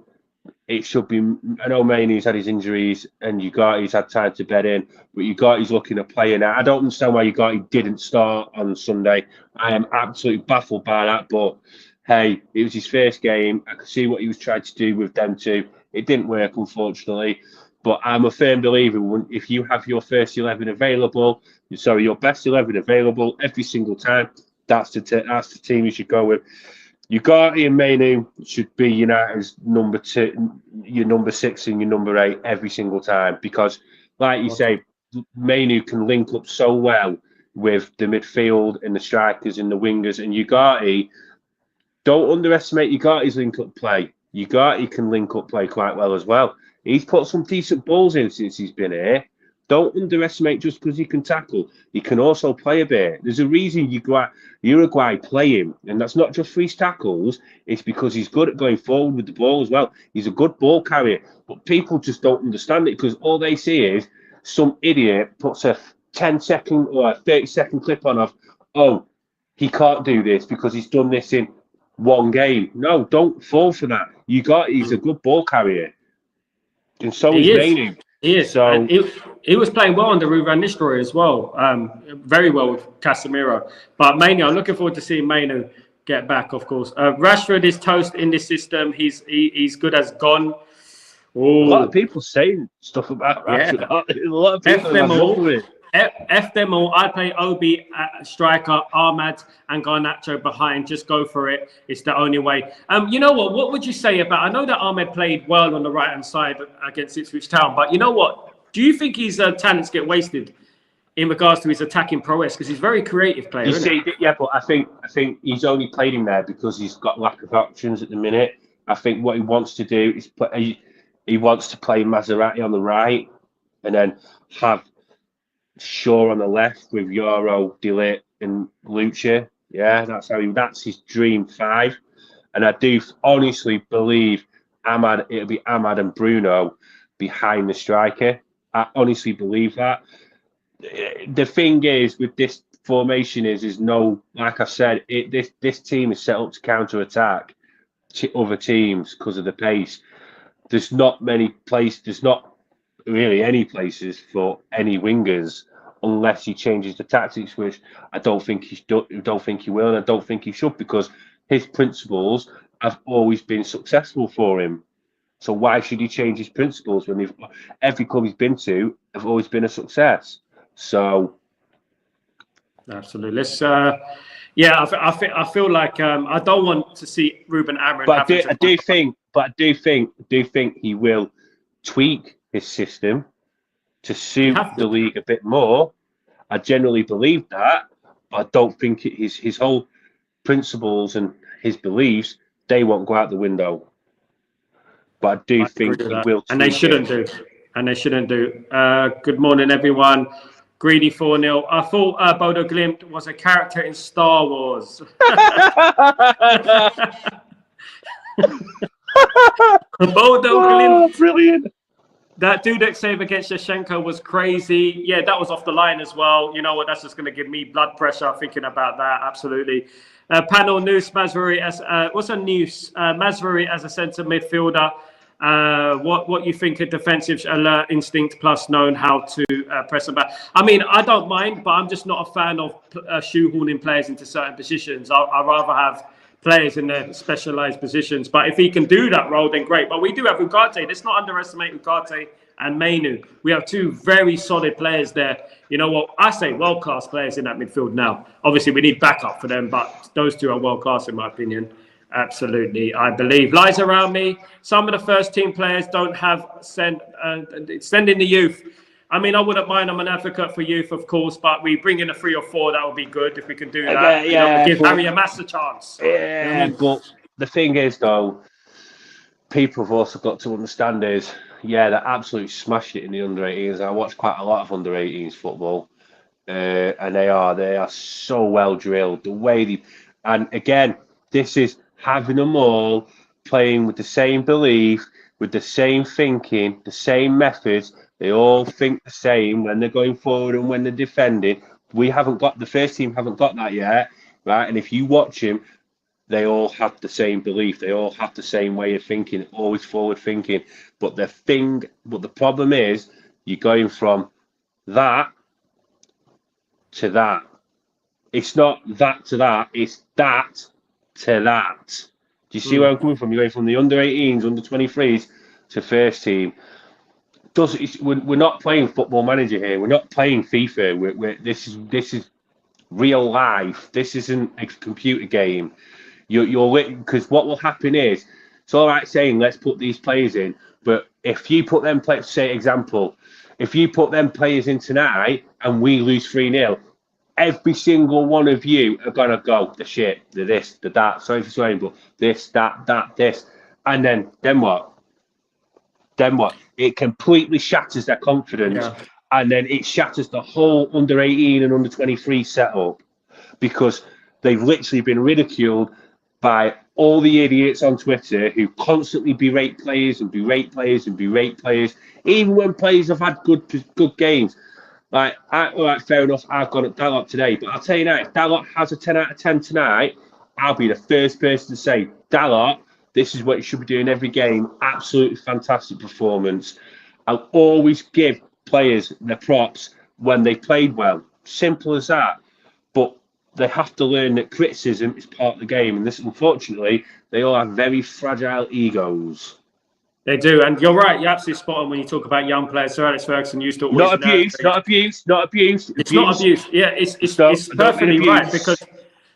it should be. I know Mainoo's had his injuries and Ugarte's had time to bed in, but Ugarte's looking at playing now. I don't understand why Ugarte didn't start on Sunday. I am absolutely baffled by that. But hey, it was his first game. I could see what he was trying to do with them two. It didn't work, unfortunately. But I'm a firm believer if you have your first 11 available, your best 11 available every single time, that's the team you should go with. Ugarte and Mainoo should be United's number 2, your number 6 and your number 8 every single time because, like you say, Mainoo can link up so well with the midfield and the strikers and the wingers. And Ugarte, don't underestimate Ugarte's link-up play. Ugarte can link up play quite well as well. He's put some decent balls in since he's been here. Don't underestimate just because he can tackle. He can also play a bit. There's a reason Uruguay play him, and that's not just for his tackles. It's because he's good at going forward with the ball as well. He's a good ball carrier, but people just don't understand it because all they see is some idiot puts a 10-second or a 30-second clip on of, oh, he can't do this because he's done this in one game. No, don't fall for that. He's a good ball carrier, and so is Mainoo. He is. So he was playing well under Ruben Nistelrooy as well. Very well with Casemiro. But Mainoo, I'm looking forward to seeing Mainoo get back, of course. Rashford is toast in this system. He's good as gone. Ooh. A lot of people saying stuff about Rashford. Yeah. A lot of people F them all. I play Obi at striker, Ahmad and Garnacho behind. Just go for it. It's the only way. You know what? What would you say about? I know that Ahmed played well on the right hand side against Ipswich Town, but you know what? Do you think his talents get wasted in regards to his attacking prowess? Because he's a very creative player. But I think he's only played him there because he's got lack of options at the minute. I think what he wants to do is he wants to play Maserati on the right, and then have Shaw on the left with Euro, Delit, and Lucia. Yeah, that's his dream 5. And I do honestly believe it'll be Ahmad and Bruno behind the striker. I honestly believe that. The thing is with this formation is no, like I said, this team is set up to counter attack other teams because of the pace. There's not really any places for any wingers unless he changes the tactics, which I don't think he will, and I don't think he should because his principles have always been successful for him. So why should he change his principles when every club he's been to have always been a success? So absolutely, let's. I feel like I don't want to see Ruben Amorim. But I do think he will tweak his system to suit the league a bit more. I generally believe that, but I don't think his whole principles and his beliefs, they won't go out the window. But I do think he will. And they shouldn't do. Good morning, everyone. Greedy 4-0. I thought BODØ GLIMT was a character in Star Wars. BODØ GLIMT. Brilliant. That Dudek save against Shevchenko was crazy. Yeah, that was off the line as well. You know what? That's just going to give me blood pressure thinking about that. Absolutely. Panel news, Mazraoui as what's a news? Mazraoui as a centre midfielder. What you think of defensive alert instinct plus knowing how to press them back? I mean, I don't mind, but I'm just not a fan of shoehorning players into certain positions. I'd rather have players in their specialised positions. But if he can do that role, then great. But we do have Ugarte. Let's not underestimate Ugarte and Mainoo. We have 2 very solid players there. You know what? I say world-class players in that midfield now. Obviously, we need backup for them, but those 2 are world-class in my opinion. Absolutely, I believe. Lies around me. Some of the first-team players don't have sending the youth. I mean, I wouldn't mind. I'm an advocate for youth, of course, but we bring in a 3 or 4. That would be good if we can do that. Give Harry a master chance. Yeah, but the thing is, though, people have also got to understand is, they absolutely smashed it in the under-18s. I watched quite a lot of under-18s football, and they are so well drilled. The way and again, this is having them all playing with the same belief, with the same thinking, the same methods. They all think the same when they're going forward and when they're defending. The first team haven't got that yet, right? And if you watch them, they all have the same belief. They all have the same way of thinking, always forward thinking. But the problem is, you're going from that to that. It's not that to that. It's that to that. Do you see where I'm coming from? You're going from the under-18s, under-23s to first team. We're not playing Football Manager here. We're not playing FIFA. This is real life. This isn't a computer game. Because what will happen is, it's all right saying let's put these players in, but if you put them players, say example, if you put them players in tonight and we lose 3-0, every single one of you are gonna go the shit, the this, the that. Sorry for swearing, but this, that, this, and then what? Then what? It completely shatters their confidence, and then it shatters the whole under-18 and under-23 setup, because they've literally been ridiculed by all the idiots on Twitter who constantly berate players and berate players and berate players, even when players have had good games. Like, all right, fair enough, I've got Dalot today, but I'll tell you now, if Dalot has a 10 out of 10 tonight, I'll be the first person to say, Dalot, this is what you should be doing every game. Absolutely fantastic performance. I'll always give players their props when they played well. Simple as that. But they have to learn that criticism is part of the game. And this, unfortunately, they all have very fragile egos. They do, and you're right. You're absolutely spot on when you talk about young players. Sir Alex Ferguson used to always not abuse. It's not abuse. Yeah, it's perfectly right, because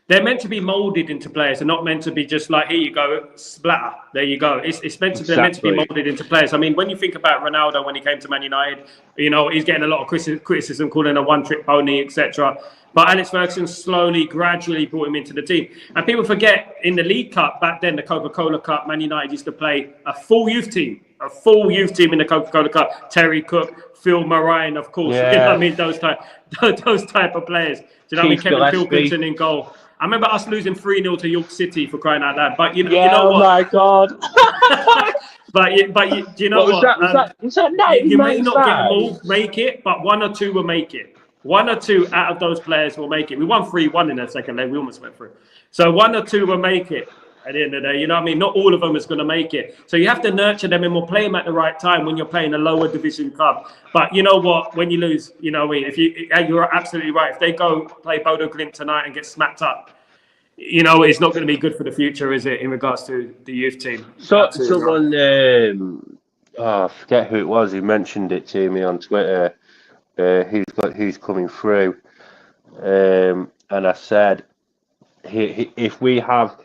they're meant to be molded into players. They're not meant to be just like, here you go, splatter. There you go. It's meant to be, they're meant to be molded into players. I mean, when you think about Ronaldo when he came to Man United, you know, he's getting a lot of criticism, calling a one-trick pony, etc. But Alex Ferguson slowly, gradually brought him into the team. And people forget, in the League Cup back then, the Coca-Cola Cup, Man United used to play a full youth team in the Coca-Cola Cup. Terry Cook, Phil Moran, of course. Yeah. You know what I mean? Those type of players. Do you know what I mean? Kevin Pilkington in goal. I remember us losing 3-0 to York City, for crying out loud. But you know what? Oh my God. but do you know what? Was that you may not get them all make it, but one or two will make it. One or two out of those players will make it. We won 3-1 in the second leg. We almost went through. So one or two will make it at the end of the day. You know what I mean? Not all of them is going to make it. So you have to nurture them, and we'll play them at the right time when you're playing a lower division club. But you know what? When you lose, you know what I mean? You're absolutely right. If they go play BODØ GLIMT tonight and get smacked up, you know, it's not going to be good for the future, is it, in regards to the youth team? So someone, I forget who it was who mentioned it to me on Twitter. Who's coming through, and I said, if we have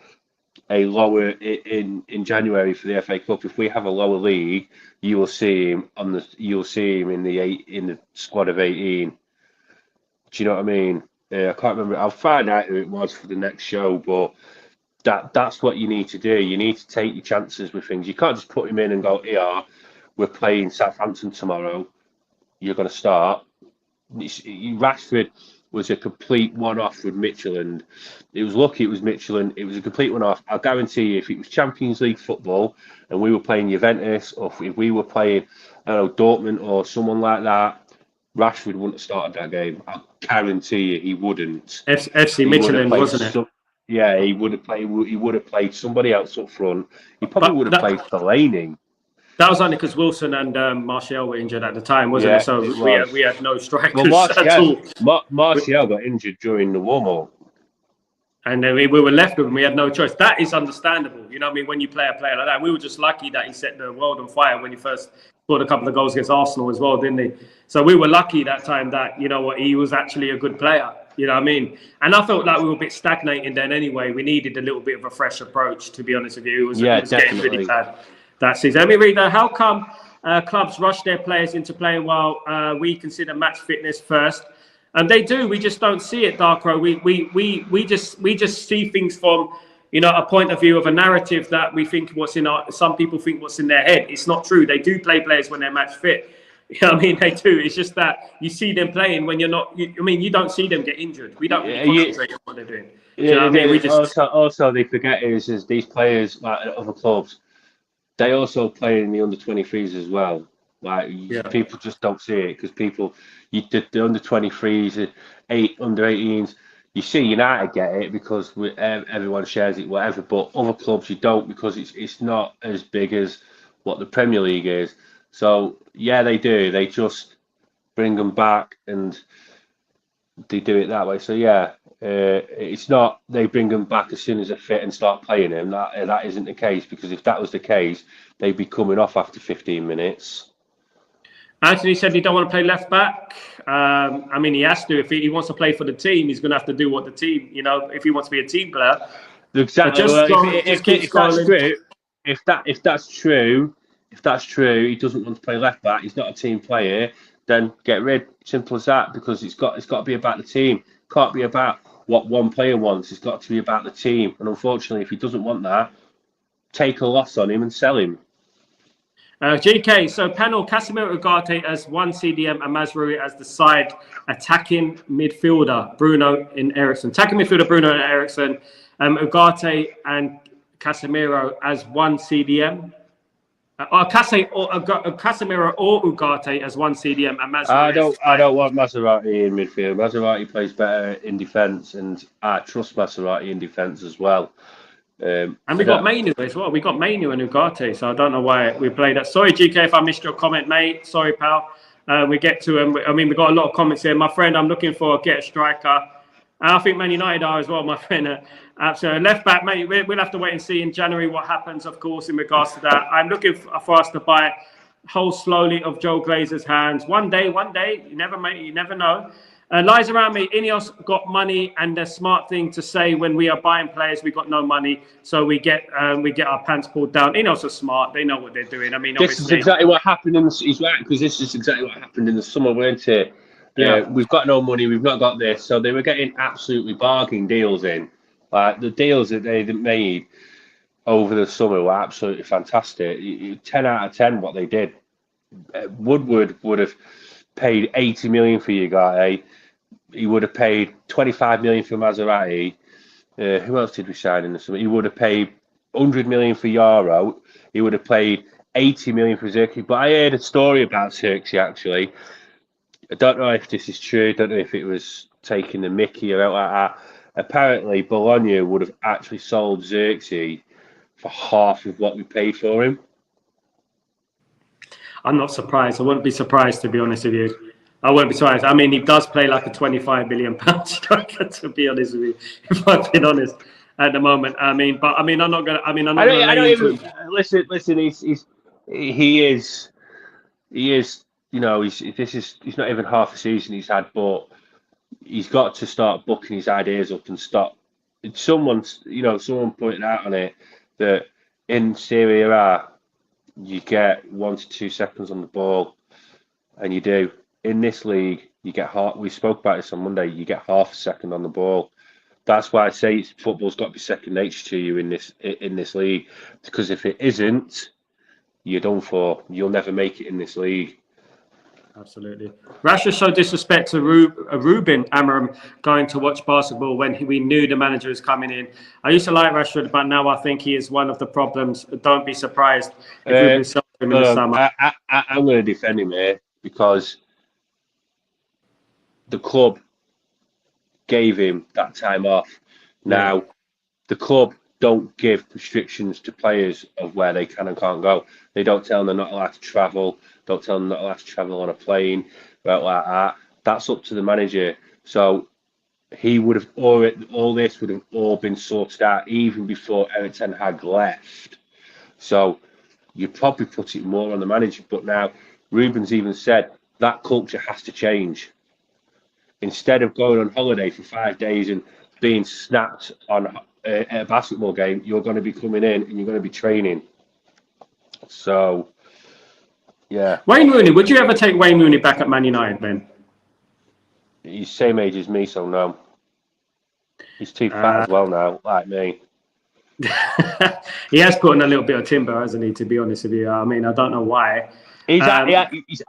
a lower in January for the FA Cup, if we have a lower league, you will see him in the squad of 18. Do you know what I mean? I can't remember. I'll find out who it was for the next show, but that's what you need to do. You need to take your chances with things. You can't just put him in and go, here, we're playing Southampton tomorrow, you're going to start. Rashford was a complete one-off with Midtjylland. It was lucky it was Midtjylland. It was a complete one-off. I'll guarantee you, if it was Champions League football and we were playing Juventus, or if we were playing, I don't know, Dortmund or someone like that, Rashford wouldn't have started that game. I guarantee you, he wouldn't. FC Midtjylland, wasn't it? Yeah, he would have played. He would have played somebody else up front. He probably would have played Fellaini. That was only because Wilson and Martial were injured at the time, wasn't it? So we had no strikers at all. Martial got injured during the warm-up. And then we were left with him. We had no choice. That is understandable. You know what I mean? When you play a player like that. We were just lucky that he set the world on fire when he first scored a couple of goals against Arsenal as well, didn't he? So we were lucky that time that, you know what, he was actually a good player. You know what I mean? And I felt like we were a bit stagnating then anyway. We needed a little bit of a fresh approach, to be honest with you. It was getting really bad that season. Let me read that. How come clubs rush their players into playing while we consider match fitness first? And they do. We just don't see it, Darkro. We just see things from, you know, a point of view of a narrative that we think some people think what's in their head. It's not true. They do play players when they're match fit. You know what I mean? They do. It's just that you see them playing when you're not. You don't see them get injured. We don't really concentrate on what they're doing. Yeah, you know what I mean? Also, they forget is these players like at other clubs. they also play in the under-23s as well. Like people just don't see it because the under-23s, under-18s. You see United get it because everyone shares it, whatever. But other clubs you don't because it's not as big as what the Premier League is. So yeah, they do. They just bring them back and they do it that way. So yeah, it's not they bring them back as soon as they're fit and start playing them. That isn't the case because if that was the case, they'd be coming off after 15 minutes. Anthony said he don't want to play left back. I mean, he has to. If he wants to play for the team, he's going to have to do what the team, if he wants to be a team player. Exactly. If that's true, he doesn't want to play left back. He's not a team player. Then get rid. Simple as that. Because it's got to be about the team. It can't be about what one player wants. It's got to be about the team. And unfortunately, if he doesn't want that, take a loss on him and sell him. GK, so panel, Casemiro Ugarte as one CDM and Mazraoui as the side attacking midfielder, Bruno and Ericsson. Attacking midfielder, Bruno and Ericsson. Ugarte and Casemiro as one CDM. Casemiro or Ugarte as one CDM and Mazraoui. I don't want Mazraoui in midfield. Mazraoui plays better in defence, and I trust Mazraoui in defence as well. And we got Mainu as well. We got Mainu and Ugarte, so I don't know why we played that. Sorry, GK, if I missed your comment, mate. Sorry, pal. We get to him. I mean, we got a lot of comments here. My friend, I'm looking for a striker. And I think Man United are as well, my friend. Absolutely. Left back, mate. We'll have to wait and see in January what happens, of course, in regards to that. I'm looking for us to buy hold slowly of Joe Glazer's hands. One day, you never know. Lies around me. Ineos got money, and the smart thing to say when we are buying players, we got no money, so we get our pants pulled down. Ineos are smart; they know what they're doing. I mean, this is exactly what happened he's right, because this is exactly what happened in the summer, weren't it? Yeah, we've got no money, we've not got this, so they were getting absolutely bargain deals in. Like the deals that they made over the summer were absolutely fantastic. 10 out of 10 what they did. Woodward would have paid 80 million for Ugarte. He would have paid 25 million for Mazraoui. Who else did we sign in the summer? He would have paid 100 million for Euro. He would have paid 80 million for Xerxes. But I heard a story about Xerxes actually. I don't know if this is true. I don't know if it was taking the mickey or out like that. Apparently, Bologna would have actually sold Xerxes for half of what we paid for him. I'm not surprised. I wouldn't be surprised, to be honest with you. I wouldn't be surprised. I mean, he does play like a £25 million striker, to be honest with you, if I've been honest at the moment. I'm not going to. I'm not going to. Listen. He is. He's not even half a season he's had, but he's got to start booking his ideas up and stop. Someone pointed out on it that in Serie A you get 1 to 2 seconds on the ball, and you do. In this league, you get half. We spoke about this on Monday. You get half a second on the ball. That's why I say football's got to be second nature to you in this league. Because if it isn't, you're done for. You'll never make it in this league. Absolutely. Rashford showed disrespect to Ruben Amorim going to watch basketball when we knew the manager was coming in. I used to like Rashford, but now I think he is one of the problems. Don't be surprised if Ruben sells him in the summer. I'm going to defend him here because the club gave him that time off. Now, the club don't give restrictions to players of where they can and can't go. They don't tell them they're not allowed to travel. Don't tell them they're not allowed to travel on a plane. Right like that. That's up to the manager. So he would have all this would have all been sorted out even before Erik ten Hag left. So you'd probably put it more on the manager. But now Ruben's even said that culture has to change. Instead of going on holiday for 5 days and being snapped on a basketball game, you're going to be coming in and you're going to be training. So, yeah. Wayne Rooney, would you ever take Wayne Rooney back at Man United, Ben? He's same age as me, so no. He's too fat as well now, like me. He has put in a little bit of timber, hasn't he, to be honest with you? I mean, I don't know why. He's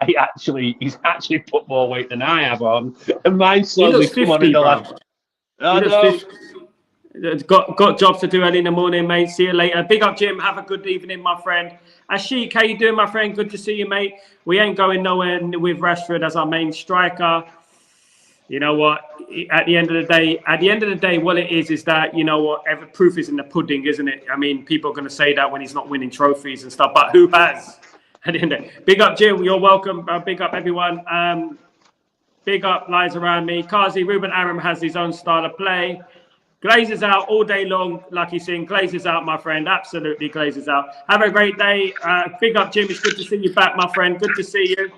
actually put more weight than I have on, and mine slowly come on in the last. Got jobs to do early in the morning, mate. See you later. Big up, Jim. Have a good evening, my friend. Ashik, how you doing, my friend? Good to see you, mate. We ain't going nowhere with Rashford as our main striker. You know what? At the end of the day, what it is that, you know what? Every proof is in the pudding, isn't it? I mean, people are going to say that when he's not winning trophies and stuff, but who has? At the end of the day. Big up, Jim. You're welcome. Big up, everyone. Big up, lies around me. Kazi, Ruben Aram has his own style of play. Glazes out all day long, Lucky Singh. Glazes out, my friend. Absolutely glazes out. Have a great day. Big up, Jim. It's good to see you back, my friend. Good to see you.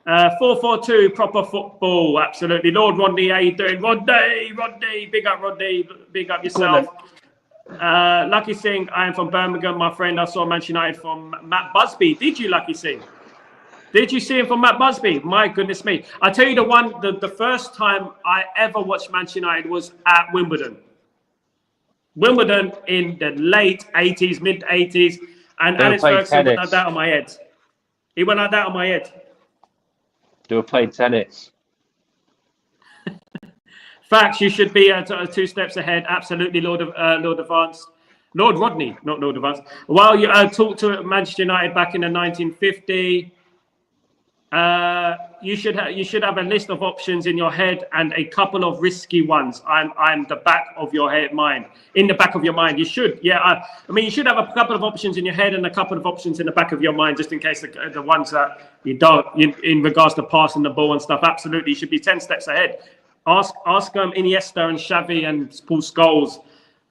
442, proper football. Absolutely. Lord Rodney, how you doing? Rodney. Big up, Rodney. Big up yourself. Lucky Singh, I am from Birmingham, my friend. I saw Manchester United from Matt Busby. Did you, Lucky Singh? Did you see him from Matt Busby? My goodness me. I tell you the first time I ever watched Manchester United was at Wimbledon. Wimbledon in the late 80s, mid 80s, and Alex Ferguson went like that on my head. He went like that on my head. They were playing tennis. Facts, you should be 2 steps ahead. Absolutely, Lord Advanced. Lord Rodney, not Lord Advanced. Well, you talked to Manchester United back in the 1950. You should have a list of options in your head and a couple of risky ones. I'm the back of your head, mind. In the back of your mind, you should. Yeah, I mean, you should have a couple of options in your head and a couple of options in the back of your mind, just in case the ones that you don't, in regards to passing the ball and stuff. Absolutely, you should be 10 steps ahead. Ask Iniesta and Xavi and Paul Scholes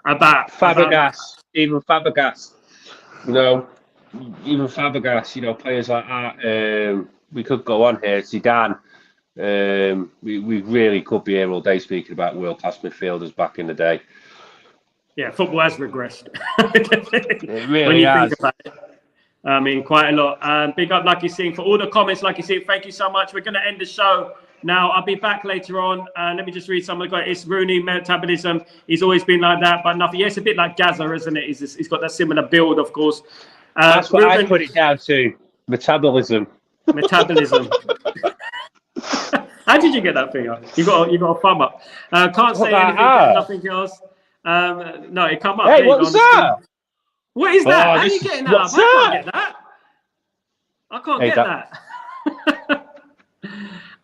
about Fabregas, even Fabregas. You know, even Fabregas. You know, players like that. We could go on here. Zidane. We really could be here all day speaking about world-class midfielders back in the day. Yeah, football has regressed. It really when you has. think about it. I mean, quite a lot. Big up, Lucky Singh, for all the comments. Lucky Singh, thank you so much. We're going to end the show now. I'll be back later on. Let me just read some of the guys. It's Rooney, metabolism. He's always been like that, but nothing. Yeah, it's a bit like Gaza, isn't it? He's got that similar build, of course. That's what Ruben, I put it down to. Metabolism. Metabolism. How did you get that finger? You got a thumb up. Can't say anything. Nothing else. No, it come up. Hey, what's that? What is that? How are you getting that up? I can't get that. I can't get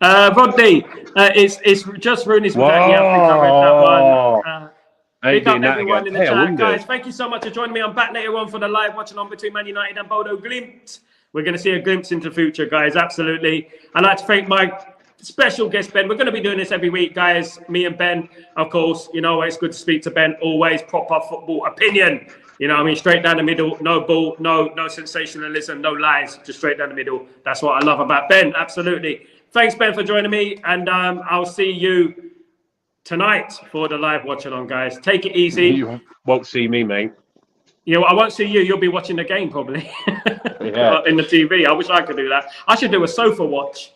that. Rodney, it's just Rooney's. Yeah, I think I read that one. Big up everyone in the chat. Guys, thank you so much for joining me. I'm back later on for the live watching on between Man United and BODØ GLIMT. We're going to see a glimpse into the future, guys. Absolutely. I'd like to thank my special guest, Ben. We're going to be doing this every week, guys. Me and Ben, of course. You know, it's good to speak to Ben. Always proper football opinion. You know what I mean? Straight down the middle. No bull, no sensationalism, no lies. Just straight down the middle. That's what I love about Ben. Absolutely. Thanks, Ben, for joining me. And I'll see you tonight for the live watch along, guys. Take it easy. You won't see me, mate. You know, I won't see you. You'll be watching the game probably. Yeah. In the TV. I wish I could do that. I should do a sofa watch.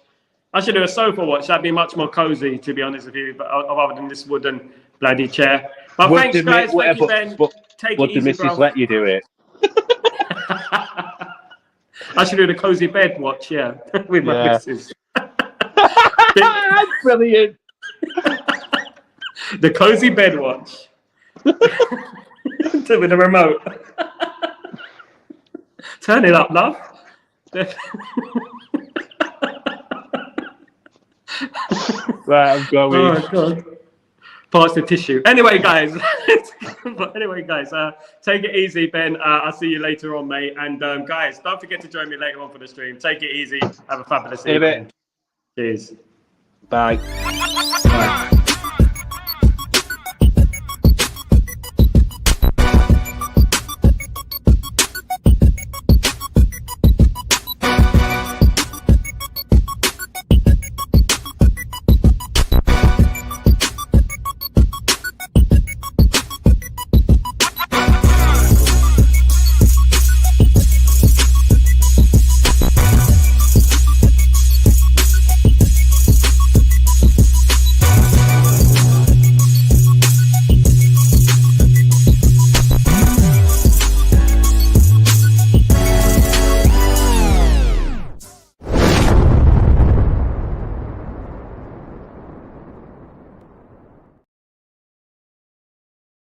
That'd be much more cozy, to be honest with you, but other than this wooden bloody chair. But thanks, guys. Thank you, Ben. Take it easy, bro. Would the missus let you do it? I should do the cozy bed watch, yeah, with my missus. Brilliant. The cozy bed watch. With the remote. Turn it up, love. Right, I'm going. Oh, God. Pass the tissue. Anyway, guys. Take it easy, Ben. I'll see you later on, mate. And guys, don't forget to join me later on for the stream. Take it easy. Have a fabulous evening. Cheers. Bye. Bye.